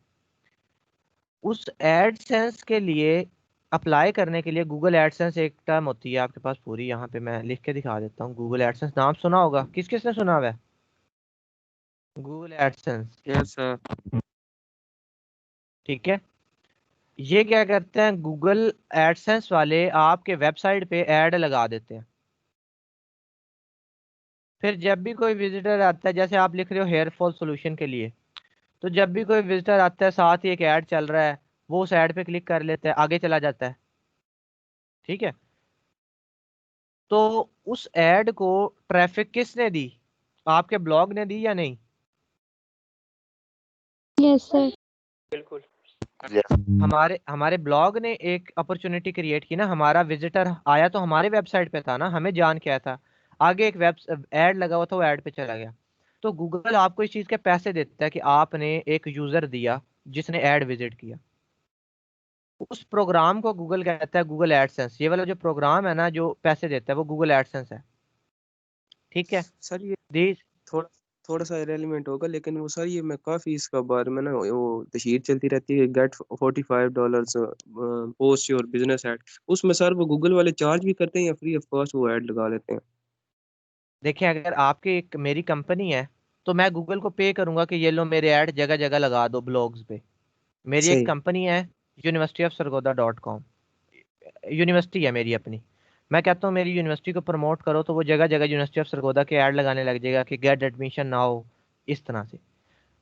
उस एडसेंस के लिए अप्लाई करने के लिए गूगल एडसेंस एक टर्म होती है आपके पास पूरी, यहाँ पे मैं लिख के दिखा देता हूँ। गूगल एडसेंस नाम सुना होगा, किस किसने सुना हुआ है गूगल एडसेंस? Yes sir. ठीक है। ये क्या करते हैं, गूगल एडसेंस वाले आपके वेबसाइट पे ऐड लगा देते हैं। फिर जब भी कोई विजिटर आता है, जैसे आप लिख रहे हो हेयर फॉल सोल्यूशन के लिए, तो जब भी कोई विजिटर आता है साथ ही एक ऐड चल रहा है, वो उस ऐड पे क्लिक कर लेता है, आगे चला जाता है, ठीक है। तो उस ऐड को ट्रैफिक किसने दी? आपके ब्लॉग ने दी या नहीं? Yes sir. बिल्कुल। हमारे हमारे ब्लॉग ने एक अपॉर्चुनिटी क्रिएट की ना, हमारा विजिटर आया तो हमारे वेबसाइट पे था ना, हमें जान क्या था, आगे एक वेब ऐड लगा हुआ था, वो ऐड पे चला गया। तो गूगल आपको इस चीज के पैसे देता है कि आपने एक यूजर दिया जिसने ऐड विजिट किया। उस प्रोग्राम को गूगल कहता है गूगल एडसेंस। ये वाला जो प्रोग्राम है ना जो पैसे देता है, वो गूगल एडसेंस है, ठीक है। सर ये दिस थोड़ा थोड़ा सा इरेलीवेंट होगा, लेकिन वो सर ये मैं काफ़ी इसका बारे में ना वो तशहीर चलती रहती है, get $45 post your business ad. उसमें सर वो गूगल वाले चार्ज भी करते हैं या फ्री ऑफ कॉस्ट वो ऐड लगा लेते हैं? देखिए, अगर आपकी एक मेरी कंपनी है तो मैं गूगल को पे करूंगा कि ये लो मेरे ऐड जगह जगह लगा दो ब्लॉग्स पे। मेरी एक सही। कंपनी है, universityofsargodha.com, यूनिवर्सिटी है मेरी अपनी। मैं कहता हूँ मेरी यूनिवर्सिटी को प्रमोट करो, तो वो जगह जगह यूनिवर्सिटी ऑफ सरगोधा के ऐड लगाने लग जाएगा कि गेट एडमिशन नाउ, इस तरह से।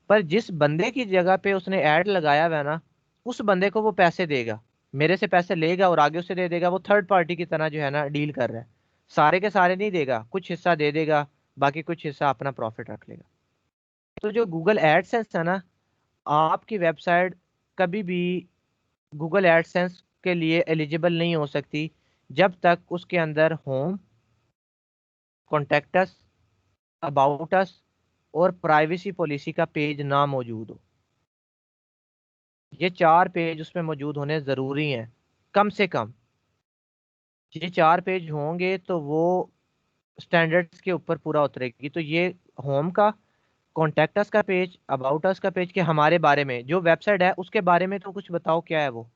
पर जिस बंदे की जगह पे उसने ऐड लगाया हुआ है ना, उस बंदे को वो पैसे देगा, मेरे से पैसे लेगा और आगे उसे दे देगा। वो थर्ड पार्टी की तरह जो है ना डील कर रहा है, सारे के सारे नहीं देगा, कुछ हिस्सा दे देगा, बाकी कुछ हिस्सा अपना प्रॉफिट रख लेगा। तो जो गूगल एडसेंस है ना, आपकी वेबसाइट कभी भी गूगल एडसेंस के लिए एलिजिबल नहीं हो सकती जब तक उसके अंदर home, contact us, about us और प्राइवेसी पॉलिसी का पेज ना मौजूद हो। ये 4 पेज उसमें मौजूद होने ज़रूरी हैं कम से कम। ये 4 पेज होंगे तो वो स्टैंडर्ड्स के ऊपर पूरा उतरेगी। तो ये होम का, कॉन्टेक्ट अस का पेज, अबाउट अस का पेज, के हमारे बारे में जो वेबसाइट है उसके बारे में तो कुछ बताओ क्या है वो।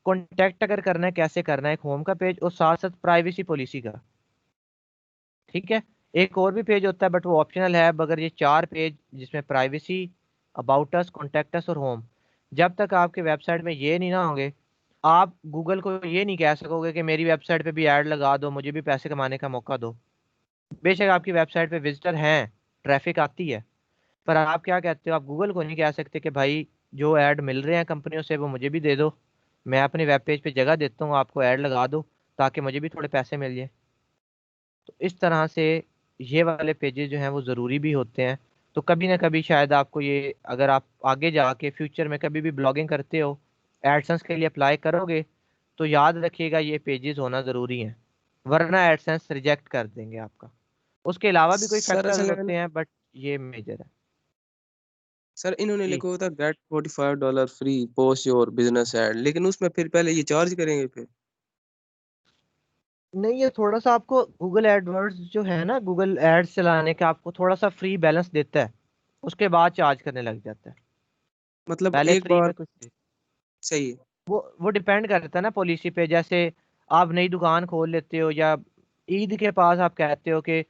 कॉन्टेक्ट अगर करना है कैसे करना है, एक होम का पेज और साथ साथ प्राइवेसी पॉलिसी का। ठीक है। एक और भी पेज होता है बट वो ऑप्शनल है। मगर ये 4 पेज जिसमें privacy, about us, contact us और होम, जब तक आपके वेबसाइट में ये नहीं ना होंगे, आप गूगल को ये नहीं कह सकोगे कि मेरी वेबसाइट पे भी ऐड लगा दो, मुझे भी पैसे कमाने का मौका दो। बेशक आपकी वेबसाइट पे विजिटर हैं, ट्रैफिक आती है, पर आप क्या कहते हो, आप गूगल को नहीं कह सकते कि भाई जो ऐड मिल रहे हैं कंपनियों से वो मुझे भी दे दो, मैं अपने वेब पेज पे जगह देता हूँ, आपको ऐड लगा दो ताकि मुझे भी थोड़े पैसे मिल जाए। तो इस तरह से ये वाले पेजेस जो हैं वो ज़रूरी भी होते हैं। तो कभी ना कभी शायद आपको ये, अगर आप आगे जाके फ्यूचर में कभी भी ब्लॉगिंग करते हो, एडसेंस के लिए अप्लाई करोगे, तो याद रखिएगा ये पेजेस होना ज़रूरी है, वरना एडसेंस रिजेक्ट कर देंगे आपका। उसके अलावा भी कोई सर फैक्टर्स असल में होते हैं बट ये मेजर है। सर इन्होंने जी। लिखा हुआ था get $45 free post your business ad, लेकिन उसमें फिर पहले ये चार्ज करेंगे फिर। नहीं, ये थोड़ा सा आपको गूगल एडवर्ड्स जो है ना, गूगल एड्स चलाने का आपको थोड़ा सा फ्री बैलेंस देता है, उसके बाद चार्ज करने लग जाता है। मतलब पहले एक फ्री बार में कुछ नहीं। सही है। वो डिपेंड करता है ना पॉलिसी पे। जैसे आप नई दुकान खोल लेते हो या ईद के पास आप कहते हो कि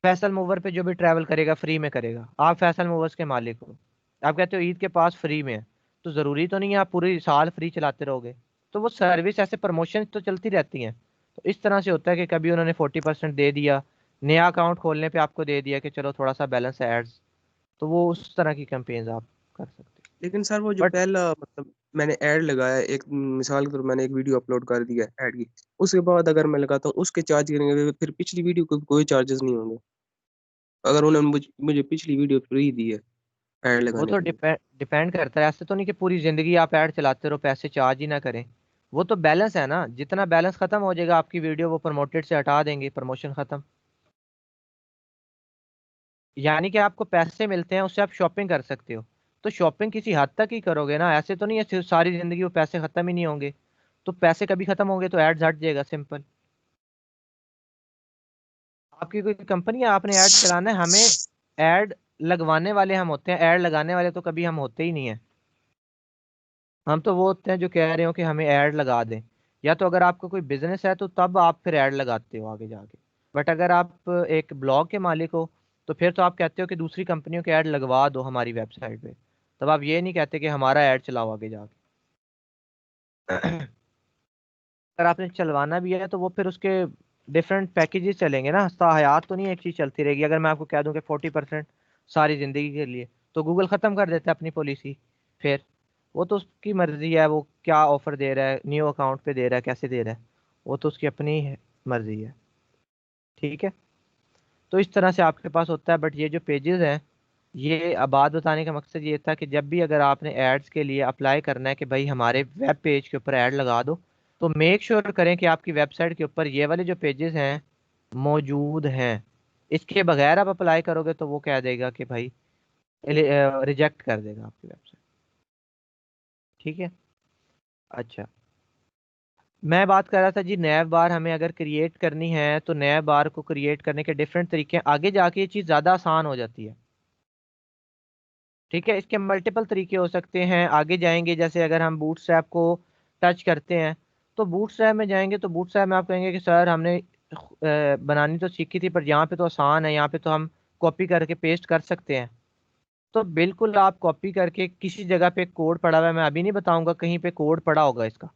फैसल मूवर पे जो भी ट्रैवल करेगा फ्री में करेगा, आप फैसल मूवर्स के मालिक हो, आप कहते हो ईद के पास फ्री में है, तो ज़रूरी तो नहीं है आप पूरी साल फ्री चलाते रहोगे। तो वो सर्विस, ऐसे प्रमोशन तो चलती रहती हैं। तो इस तरह से होता है कि कभी उन्होंने 40% दे दिया, नया अकाउंट खोलने पे आपको दे दिया कि चलो थोड़ा सा बैलेंस है एड्स, तो वो उस तरह की कैंपेन्स आप कर सकते लेकिन सर वो जो हो। बट पहला मतलब मैंने ऐड लगाया, एक मिसाल के तौर मैंने एक वीडियो अपलोड कर दिया ऐड की, उसके बाद अगर मैं लगाता हूँ उसके चार्ज करेंगे, फिर पिछली वीडियो को कोई चार्जेस नहीं होंगे अगर उन्होंने मुझे पिछली वीडियो फ्री दी है ऐड वो लगाने तो के लिए। डिपेंड करता है। ऐसे तो नहीं कि पूरी जिंदगी आप ऐड चलाते रहो, पैसे चार्ज ही ना करें। वो तो बैलेंस है ना, जितना बैलेंस खत्म हो जाएगा आपकी वीडियो, वो प्रमोटेड से हटा देंगे, प्रमोशन खत्म। यानी कि आपको पैसे मिलते हैं, उससे आप शॉपिंग कर सकते हो। तो शॉपिंग किसी हद तक ही करोगे ना, ऐसे तो नहीं है सिर्फ सारी जिंदगी वो पैसे खत्म ही नहीं होंगे। तो पैसे कभी खत्म होंगे तो एड्स हट जाएगा, सिंपल। आपकी कोई कंपनी है, आपने ऐड चलाना है, हमें ऐड लगवाने वाले हम होते हैं, ऐड लगाने वाले तो कभी हम होते ही नहीं है। हम तो वो होते हैं जो कह रहे हो कि हमें ऐड लगा दें। या तो अगर आपका कोई बिजनेस है तो तब आप फिर ऐड लगाते हो आगे जाके। बट अगर आप एक ब्लॉग के मालिक हो तो फिर तो आप कहते हो कि दूसरी कंपनियों के ऐड लगवा दो हमारी वेबसाइट पे। तब आप ये नहीं कहते कि हमारा ऐड चलाओ आगे जाके। अगर आपने चलवाना भी है तो वो फिर उसके डिफरेंट पैकेजेस चलेंगे ना, हयात तो नहीं एक चीज़ चलती रहेगी। अगर मैं आपको कह दूं कि 40% सारी ज़िंदगी के लिए, तो गूगल ख़त्म कर देता है अपनी पॉलिसी। फिर वो तो उसकी मर्ज़ी है, वो क्या ऑफ़र दे रहा है, न्यू अकाउंट पे दे रहा है, कैसे दे रहा है, वो तो उसकी अपनी मर्ज़ी है। ठीक है। तो इस तरह से आपके पास होता है। बट ये जो पेजेस हैं, ये अब बात बताने का मकसद ये था कि जब भी अगर आपने एड्स के लिए अप्लाई करना है कि भाई हमारे वेब पेज के ऊपर ऐड लगा दो, तो मेक श्योर करें कि आपकी वेबसाइट के ऊपर ये वाले जो पेजेस हैं मौजूद हैं। इसके बगैर आप अप्लाई करोगे तो वो कह देगा कि भाई रिजेक्ट कर देगा आपकी वेबसाइट। ठीक है। अच्छा, मैं बात कर रहा था जी, नैब बार हमें अगर क्रिएट करनी है तो नैब बार को क्रिएट करने के डिफरेंट तरीके हैं। आगे जाके ये चीज़ ज़्यादा आसान हो जाती है। ठीक है। इसके मल्टीपल तरीके हो सकते हैं, आगे जाएंगे। जैसे अगर हम बूटस्ट्रैप को टच करते हैं, तो बूटस्ट्रैप में जाएंगे तो बूटस्ट्रैप में आप कहेंगे कि सर हमने बनानी तो सीखी थी, पर यहाँ पे तो आसान है, यहाँ पे तो हम कॉपी करके पेस्ट कर सकते हैं। तो बिल्कुल आप कॉपी करके, किसी जगह पे कोड पड़ा हुआ है, मैं अभी नहीं बताऊंगा, कहीं पे कोड पड़ा होगा इसका,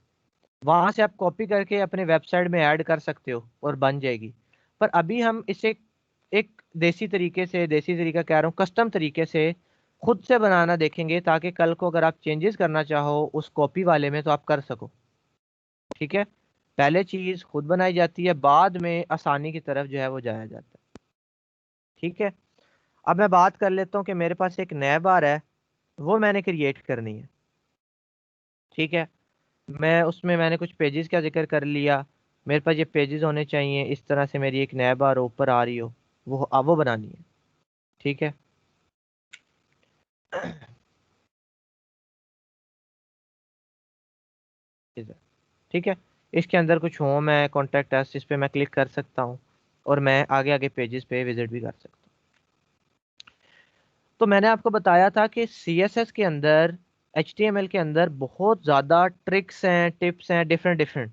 वहां से आप कॉपी करके अपने वेबसाइट में ऐड कर सकते हो और बन जाएगी। पर अभी हम इसे एक देसी तरीके से, देसी तरीका कह रहा हूँ, कस्टम तरीके से खुद से बनाना देखेंगे, ताकि कल को अगर आप चेंजेस करना चाहो उस कॉपी वाले में तो आप कर सको। ठीक है। पहले चीज खुद बनाई जाती है, बाद में आसानी की तरफ जो है वो जाया जाता है। ठीक है। अब मैं बात कर लेता हूँ कि मेरे पास एक नैब बार है, वो मैंने क्रिएट करनी है। ठीक है। मैंने कुछ पेजेस का जिक्र कर लिया। मेरे पास ये पेजेस होने चाहिए, इस तरह से मेरी एक नैब बार ऊपर आ रही हो, वो बनानी है। ठीक है। ठीक है, इसके अंदर कुछ होम है, कॉन्टैक्ट अस, इस पे मैं क्लिक कर सकता हूँ और मैं आगे आगे पेजेस पे विजिट भी कर सकता हूँ। तो मैंने आपको बताया था कि CSS के अंदर, HTML के अंदर बहुत ज़्यादा ट्रिक्स हैं, टिप्स हैं, डिफरेंट डिफरेंट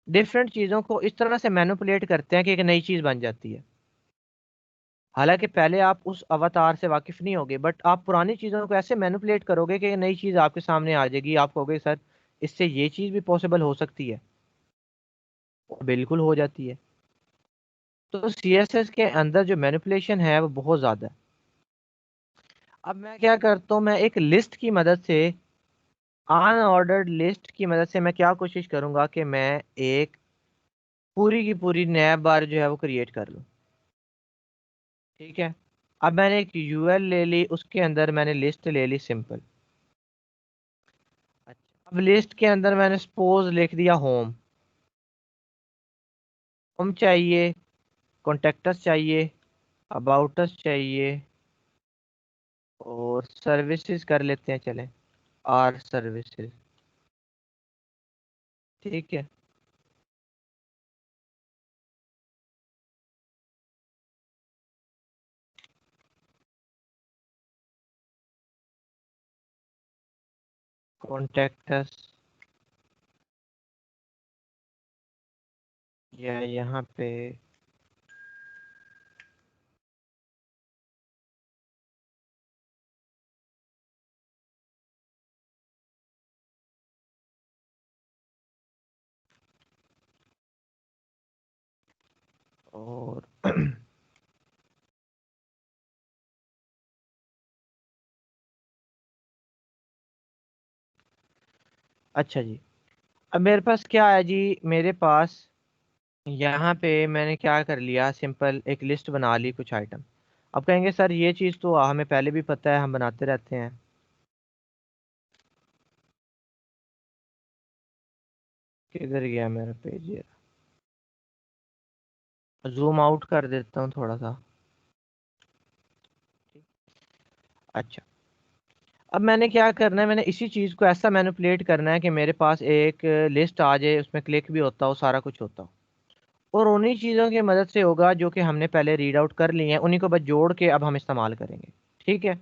डिफरेंट चीज़ों को इस तरह से मैनिपुलेट करते हैं कि एक नई चीज़ बन जाती है। हालांकि पहले आप उस अवतार से वाकिफ नहीं होगे, बट आप पुरानी चीज़ों को ऐसे मैनिपुलेट करोगे कि नई चीज़ आपके सामने आ जाएगी, आप कहोगे सर इससे ये चीज़ भी पॉसिबल हो सकती है, और बिल्कुल हो जाती है। तो CSS के अंदर जो मैनिपुलेशन है वो बहुत ज़्यादा है। अब मैं क्या करता हूँ, मैं एक लिस्ट की मदद से, अनऑर्डर्ड लिस्ट की मदद से मैं क्या कोशिश करूंगा कि मैं एक पूरी की पूरी नैब बार जो है वो क्रिएट कर लूँ। ठीक है, अब मैंने एक UL ले ली, उसके अंदर मैंने लिस्ट ले ली सिंपल। अच्छा, अब लिस्ट के अंदर मैंने सपोज लिख दिया होम। होम चाहिए, कॉन्टेक्टस चाहिए, अबाउटस चाहिए, और सर्विसेज कर लेते हैं चलें, आर सर्विसेज। ठीक है, कॉन्टेक्टस, या यहाँ पे और अच्छा जी, अब मेरे पास क्या है जी, मेरे पास यहाँ पे मैंने क्या कर लिया, सिंपल एक लिस्ट बना ली कुछ आइटम। अब कहेंगे सर ये चीज़ तो हमें पहले भी पता है, हम बनाते रहते हैं। किधर गया मेरा पेज, ये जूम आउट कर देता हूँ थोड़ा सा। अच्छा, अब मैंने क्या करना है, मैंने इसी चीज़ को ऐसा मैनिपुलेट करना है कि मेरे पास एक लिस्ट आ जाए, उसमें क्लिक भी होता हो, सारा कुछ होता हो, और उन्हीं चीज़ों की मदद से होगा जो कि हमने पहले रीड आउट कर ली हैं, उन्हीं को बस जोड़ के अब हम इस्तेमाल करेंगे। ठीक है,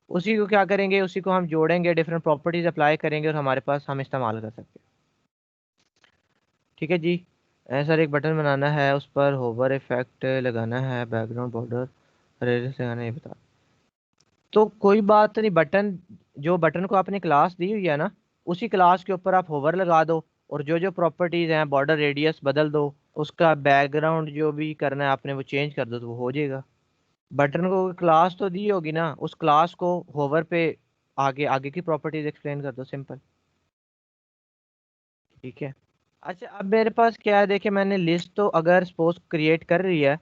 उसी को क्या करेंगे, उसी को हम जोड़ेंगे, डिफरेंट प्रॉपर्टीज अप्लाई करेंगे और हमारे पास हम इस्तेमाल कर सकते हैं। ठीक है जी, सर एक बटन बनाना है, उस पर होवर इफेक्ट लगाना है, बैकग्राउंड बॉर्डर रेडियस लगाना है, ये बता। तो कोई बात नहीं, बटन, जो बटन को आपने क्लास दी हुई है ना, उसी क्लास के ऊपर आप होवर लगा दो, और जो जो प्रॉपर्टीज हैं, बॉर्डर रेडियस बदल दो, उसका बैकग्राउंड जो भी करना है आपने वो चेंज कर दो, तो वो हो जाएगा। बटन को क्लास तो दी होगी ना, उस क्लास को होवर पे आगे आगे की प्रॉपर्टीज एक्सप्लेन कर दो, सिंपल। ठीक है, अच्छा अब मेरे पास क्या है, देखिए मैंने लिस्ट तो अगर सपोज क्रिएट कर रही है,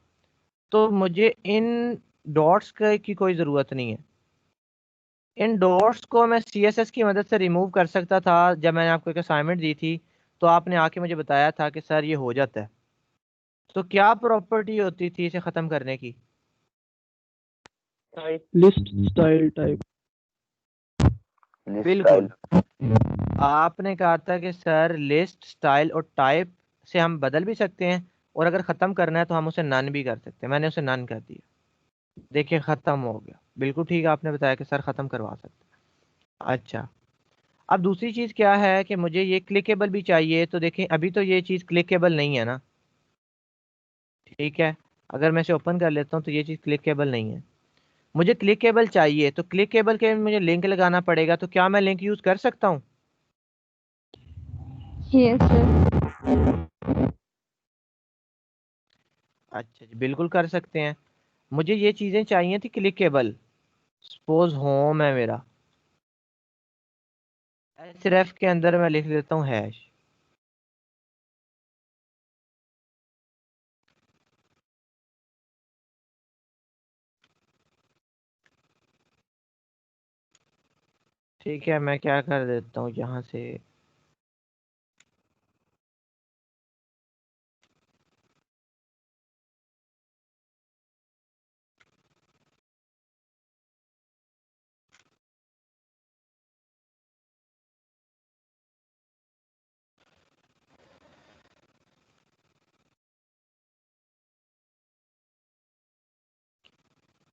तो मुझे इन डॉट्स की कोई ज़रूरत नहीं है। इन डॉट्स को मैं CSS की मदद से रिमूव कर सकता था। जब मैंने आपको एक असाइनमेंट दी थी तो आपने आके मुझे बताया था कि सर ये हो जाता है। तो क्या प्रॉपर्टी होती थी इसे ख़त्म करने की? List style type. बिल्कुल, आपने कहा था कि सर लिस्ट स्टाइल और टाइप से हम बदल भी सकते हैं, और अगर ख़त्म करना है तो हम उसे नन भी कर सकते हैं। मैंने उसे नन कर दिया, देखिए ख़त्म हो गया। बिल्कुल ठीक है, आपने बताया कि सर ख़त्म करवा सकते हैं। अच्छा, अब दूसरी चीज़ क्या है कि मुझे ये क्लिकेबल भी चाहिए, तो देखें अभी तो ये चीज़ क्लिकेबल नहीं है ना। ठीक है, अगर मैं इसे ओपन कर लेता हूँ तो ये चीज़ क्लिकेबल नहीं है। मुझे क्लिकेबल चाहिए, तो क्लिकेबल के मुझे लिंक लगाना पड़ेगा, तो क्या मैं लिंक यूज़ कर सकता हूँ? Yes sir. अच्छा जी, बिल्कुल कर सकते हैं। मुझे ये चीज़ें चाहिए थी क्लिकेबल। सपोज होम है मेरा, href के अंदर मैं लिख देता हूँ हैश। ठीक है, मैं क्या कर देता हूँ यहाँ से,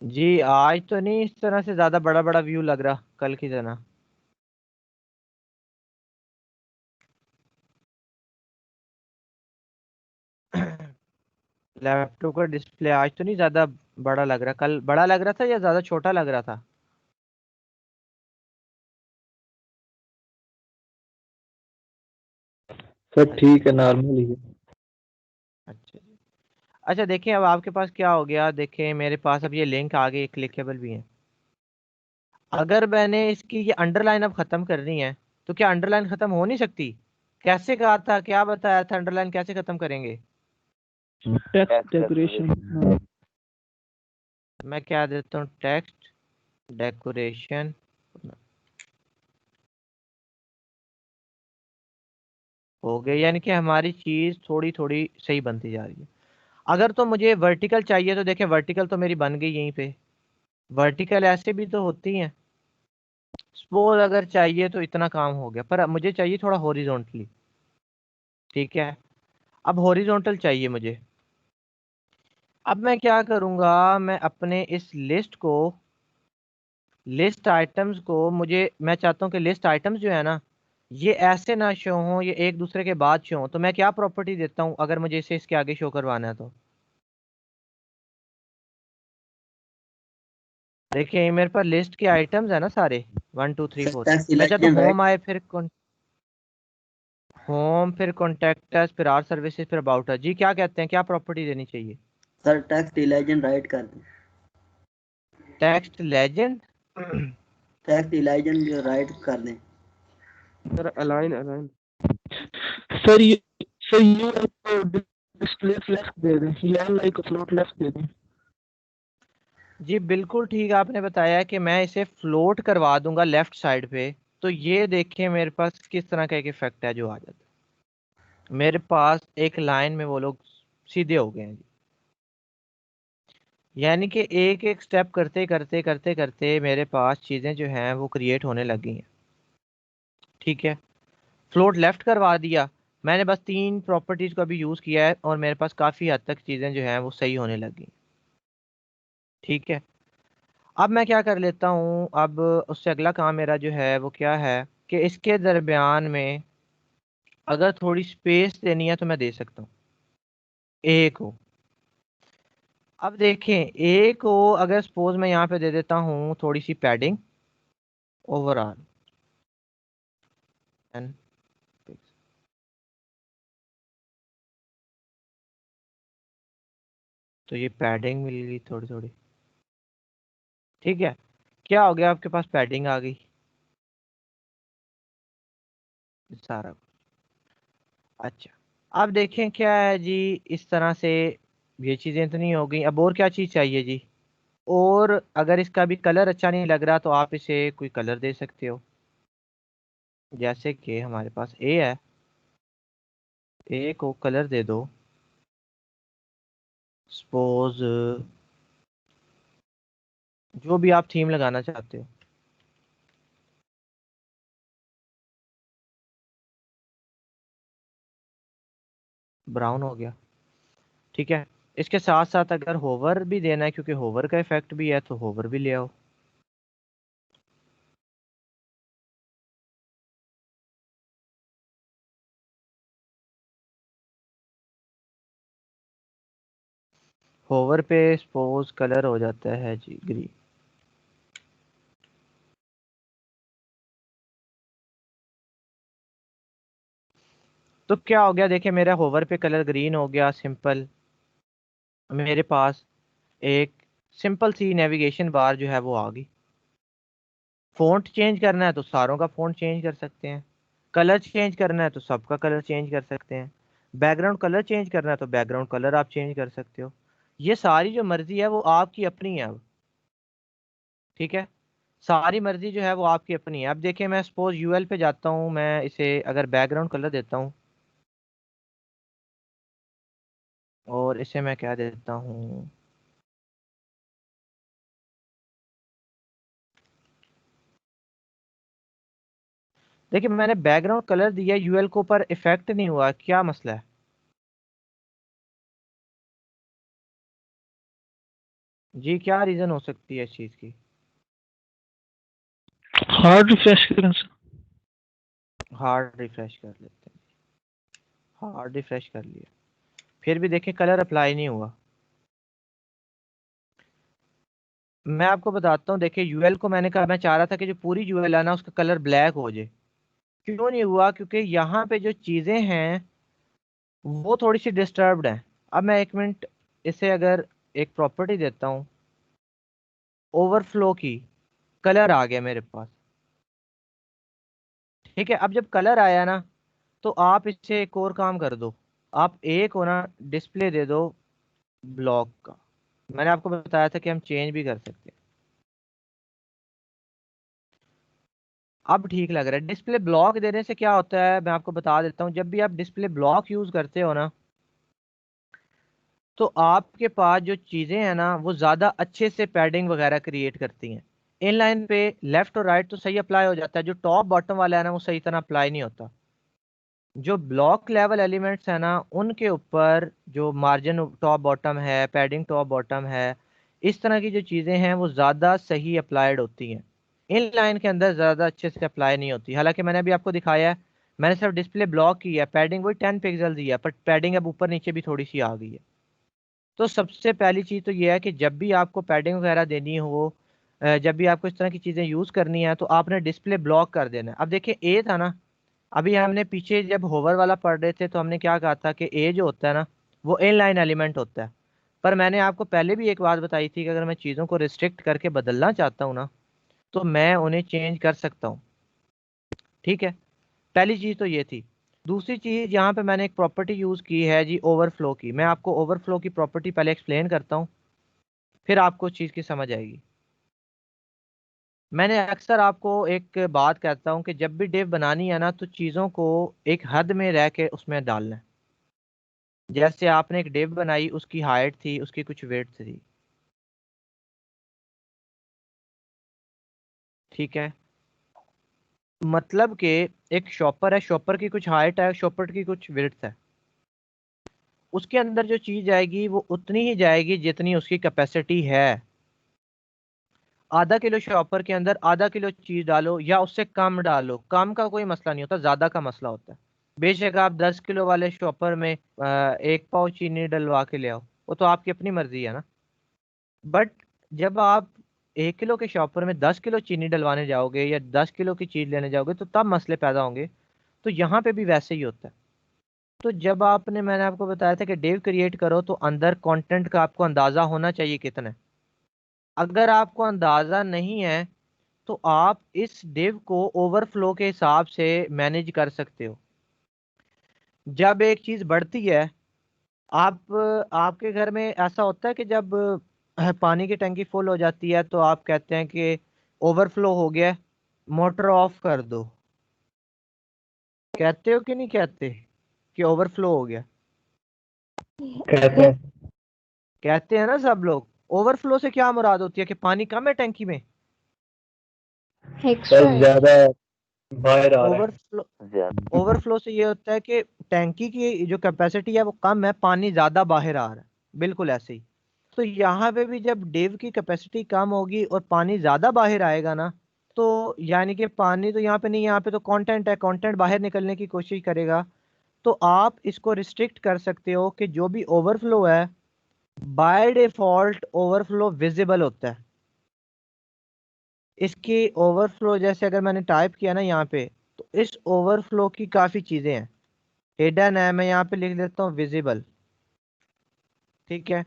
जी आज तो नहीं इस तरह से ज्यादा बड़ा बड़ा व्यू लग रहा कल की तरह। लैपटॉप का डिस्प्ले आज तो नहीं ज्यादा बड़ा लग रहा, कल बड़ा लग रहा था या ज्यादा छोटा लग रहा था? सर अच्छा ठीक है, नॉर्मल ही है। अच्छा जी। अच्छा देखिए अब आपके पास क्या हो गया, देखें मेरे पास अब ये लिंक आ गई, क्लिकेबल भी है। अगर मैंने इसकी ये अंडरलाइन अब खत्म करनी है तो क्या अंडरलाइन खत्म हो नहीं सकती? कैसे कहा था, क्या बताया था, अंडरलाइन कैसे खत्म करेंगे? Text decoration. मैं क्या देता हूँ, टेक्स्ट डेकोरेशन। हो गया, यानी कि हमारी चीज थोड़ी थोड़ी सही बनती जा रही है। अगर तो मुझे वर्टिकल चाहिए तो देखें वर्टिकल तो मेरी बन गई यहीं पे। वर्टिकल ऐसे भी तो होती हैं। सपोज अगर चाहिए तो इतना काम हो गया, पर अब मुझे चाहिए थोड़ा हॉरिजॉन्टली। ठीक है, अब हॉरिजॉन्टल चाहिए मुझे। अब मैं क्या करूंगा, मैं अपने इस लिस्ट को, लिस्ट आइटम्स को, मुझे मैं चाहता हूँ कि लिस्ट आइटम्स जो है ना ये ऐसे ना शो हो, ये एक दूसरे के बाद शो हो। तो मैं क्या प्रॉपर्टी देता हूँ अगर मुझे इसे इसके आगे शो करवाना है तो? देखिए ये मेरे पास लिस्ट के आइटम्स है ना सारे, 1 2 3 4। टेक्स्ट मैं चाहता हूँ इलेक्शन होम राइट। आए, फिर होम, फिर कॉन्टेक्ट, फिर आर सर्विसेज, फिर अबाउट अस। जी क्या कहते हैं, क्या प्रॉपर्टी देनी चाहिए? सर टेक्स्ट इलेक्शन राइट कर दें। Text legend. टेक्स्ट इलेक्शन जो राइट कर दें। Sir align align. सर ये सर यू को डिस्प्ले लेफ्ट दे दें, या लाइक फ्लोट लेफ्ट दे दें। जी बिल्कुल ठीक आपने बताया कि मैं इसे फ्लोट करवा दूंगा लेफ्ट साइड पे। तो ये देखिए मेरे पास किस तरह का एक इफेक्ट है जो आ जाता है। मेरे पास एक लाइन में वो लोग सीधे हो गए हैं जी। यानी कि एक एक स्टेप करते करते करते करते मेरे पास चीज़ें जो हैं वो क्रिएट होने लगी हैं। ठीक है, फ्लोट लेफ्ट करवा दिया, मैंने बस 3 प्रॉपर्टीज को अभी यूज़ किया है और मेरे पास काफ़ी हद तक चीज़ें जो हैं वो सही होने लगी। ठीक है, अब मैं क्या कर लेता हूँ, अब उससे अगला काम मेरा जो है वो क्या है कि इसके दरमियान में अगर थोड़ी स्पेस देनी है तो मैं दे सकता हूँ ए को। अब देखें ए को अगर सपोज मैं यहाँ पे दे देता हूँ थोड़ी सी पैडिंग ओवरऑल एंड, तो ये पैडिंग मिल गई थोड़ी थोड़ी। ठीक है, क्या हो गया, आपके पास पैडिंग आ गई सारा। अच्छा, अब देखें क्या है जी, इस तरह से ये चीज़ें तो नहीं हो गई। अब और क्या चीज़ चाहिए जी? और अगर इसका भी कलर अच्छा नहीं लग रहा तो आप इसे कोई कलर दे सकते हो। जैसे कि हमारे पास ए है, ए को कलर दे दो सपोज जो भी आप थीम लगाना चाहते हो। ब्राउन हो गया। ठीक है, इसके साथ साथ अगर होवर भी देना है क्योंकि होवर का इफेक्ट भी है तो होवर भी ले आओ। होवर पे सपोज कलर हो जाता है जी ग्रीन। तो क्या हो गया, देखिए मेरा होवर पे कलर ग्रीन हो गया सिंपल। मेरे पास एक सिंपल सी नेविगेशन बार जो है वो आ गई। फ़ॉन्ट चेंज करना है तो सारों का फ़ॉन्ट चेंज कर सकते हैं। कलर चेंज करना है तो सबका कलर चेंज कर सकते हैं। बैकग्राउंड कलर चेंज करना है तो बैकग्राउंड कलर आप चेंज कर सकते हो। ये सारी जो मर्जी है वो आपकी अपनी है अब। ठीक है, सारी मर्जी जो है वो आपकी अपनी है। अब देखिए मैं सपोज यूएल पे जाता हूँ, मैं इसे अगर बैकग्राउंड कलर देता हूँ और इसे मैं क्या देता हूँ, देखिए मैंने बैकग्राउंड कलर दिया यूएल को पर इफेक्ट नहीं हुआ, क्या मसला है? जी क्या रीजन हो सकती है इस चीज की? हार्ड रिफ्रेश करें सर। हार्ड रिफ्रेश कर लेते हैं, हार्ड रिफ्रेश कर लिया, फिर भी देखें कलर अप्लाई नहीं हुआ। मैं आपको बताता हूँ, देखिए यूएल को मैंने कहा, मैं चाह रहा था कि जो पूरी यूएल है ना उसका कलर ब्लैक हो जाए। क्यों नहीं हुआ? क्योंकि यहाँ पे जो चीजें हैं वो थोड़ी सी डिस्टर्ब्ड हैं। अब मैं एक मिनट इसे अगर एक प्रॉपर्टी देता हूँ ओवरफ्लो की, कलर आ गया मेरे पास। ठीक है, अब जब कलर आया ना तो आप इससे एक और काम कर दो, आप एक होना डिस्प्ले दे दो ब्लॉक का। मैंने आपको बताया था कि हम चेंज भी कर सकते हैं। अब ठीक लग रहा है। डिस्प्ले ब्लॉक देने से क्या होता है मैं आपको बता देता हूँ। जब भी आप डिस्प्ले ब्लॉक यूज करते हो ना तो आपके पास जो चीजें हैं ना वो ज्यादा अच्छे से पैडिंग वगैरह क्रिएट करती हैं। इन लाइन पे लेफ्ट और राइट तो सही अप्लाई हो जाता है, जो टॉप बॉटम वाला है ना वो सही तरह अप्लाई नहीं होता। जो ब्लॉक लेवल एलिमेंट्स है ना उनके ऊपर जो मार्जिन टॉप बॉटम है, पैडिंग टॉप बॉटम है, इस तरह की जो चीजें हैं वो ज्यादा सही अप्लाइड होती हैं। इन लाइन के अंदर ज्यादा अच्छे से अप्लाई नहीं होती। हालांकि मैंने अभी आपको दिखाया है, मैंने सिर्फ डिस्प्ले ब्लॉक की है, पैडिंग वही 10 पिक्सल दी है, पर पैडिंग अब ऊपर नीचे भी थोड़ी सी आ गई है। तो सबसे पहली चीज तो ये है कि जब भी आपको पैडिंग वगैरह देनी हो, जब भी आपको इस तरह की चीजें यूज करनी है तो आपने डिस्प्ले ब्लॉक कर देना है। अब देखिए ए था ना, अभी हमने पीछे जब होवर वाला पढ़ रहे थे तो हमने क्या कहा था कि ए जो होता है ना वो इन लाइन एलिमेंट होता है। पर मैंने आपको पहले भी एक बात बताई थी कि अगर मैं चीज़ों को रिस्ट्रिक्ट करके बदलना चाहता हूँ ना तो मैं उन्हें चेंज कर सकता हूँ। ठीक है, पहली चीज़ तो ये थी। दूसरी चीज़, यहाँ पे मैंने एक प्रॉपर्टी यूज़ की है जी ओवरफ्लो की। मैं आपको ओवरफ्लो की प्रॉपर्टी पहले एक्सप्लेन करता हूँ, फिर आपको उस चीज़ की समझ आएगी। मैंने अक्सर आपको एक बात कहता हूँ कि जब भी डिव बनानी है ना तो चीज़ों को एक हद में रह के उसमें डालना है। जैसे आपने एक डिव बनाई, उसकी हाइट थी, उसकी कुछ वेट थी। ठीक है, मतलब कि एक शॉपर है, शॉपर की कुछ हाइट है, शॉपर की कुछ विड्थ है। उसके अंदर जो चीज आएगी वो उतनी ही जाएगी जितनी उसकी कैपेसिटी है। आधा किलो शॉपर के अंदर आधा किलो चीज डालो या उससे कम डालो, कम का कोई मसला नहीं होता, ज्यादा का मसला होता है। बेशक आप 10 किलो वाले शॉपर में एक पाव चीनी डलवा के ले आओ, वो तो आपकी अपनी मर्जी है ना। बट जब आप 1 किलो के शॉपर में 10 किलो चीनी डलवाने जाओगे या 10 किलो की चीज लेने जाओगे तो तब मसले पैदा होंगे। तो यहाँ पे भी वैसे ही होता है। तो जब आपने, मैंने आपको बताया था कि डिव क्रिएट करो तो अंदर कंटेंट का आपको अंदाजा होना चाहिए कितना है। अगर आपको अंदाजा नहीं है तो आप इस डिव को ओवरफ्लो के हिसाब से मैनेज कर सकते हो। जब एक चीज बढ़ती है, आप आपके घर में ऐसा होता है कि जब पानी की टंकी फुल हो जाती है तो आप कहते हैं कि ओवरफ्लो हो गया, मोटर ऑफ कर दो। कहते हो कि नहीं कहते कि ओवरफ्लो हो गया? कहते हैं। कहते हैं ना सब लोग। ओवरफ्लो से क्या मुराद होती है कि पानी कम है टंकी में। एक्स्ट्रा बस है। ज्यादा बाहर आ रहा है। ओवरफ्लो, ओवरफ्लो से ये होता है कि टैंकी की जो कैपेसिटी है वो कम है, पानी ज्यादा बाहर आ रहा है। बिल्कुल ऐसे ही। तो यहाँ पे भी जब डिव की कैपेसिटी कम होगी और पानी ज्यादा बाहर आएगा ना, तो यानी कि पानी तो यहाँ पे नहीं, यहाँ पे तो कंटेंट है, कंटेंट बाहर निकलने की कोशिश करेगा। तो आप इसको रिस्ट्रिक्ट कर सकते हो कि जो भी ओवरफ्लो है बाय डिफॉल्ट ओवरफ्लो विजिबल होता है। इसकी ओवरफ्लो जैसे अगर मैंने टाइप किया ना यहाँ पे, तो इस ओवरफ्लो की काफी चीजें हैं। हिडन है, मैं यहाँ पे लिख देता हूँ विजिबल। ठीक है,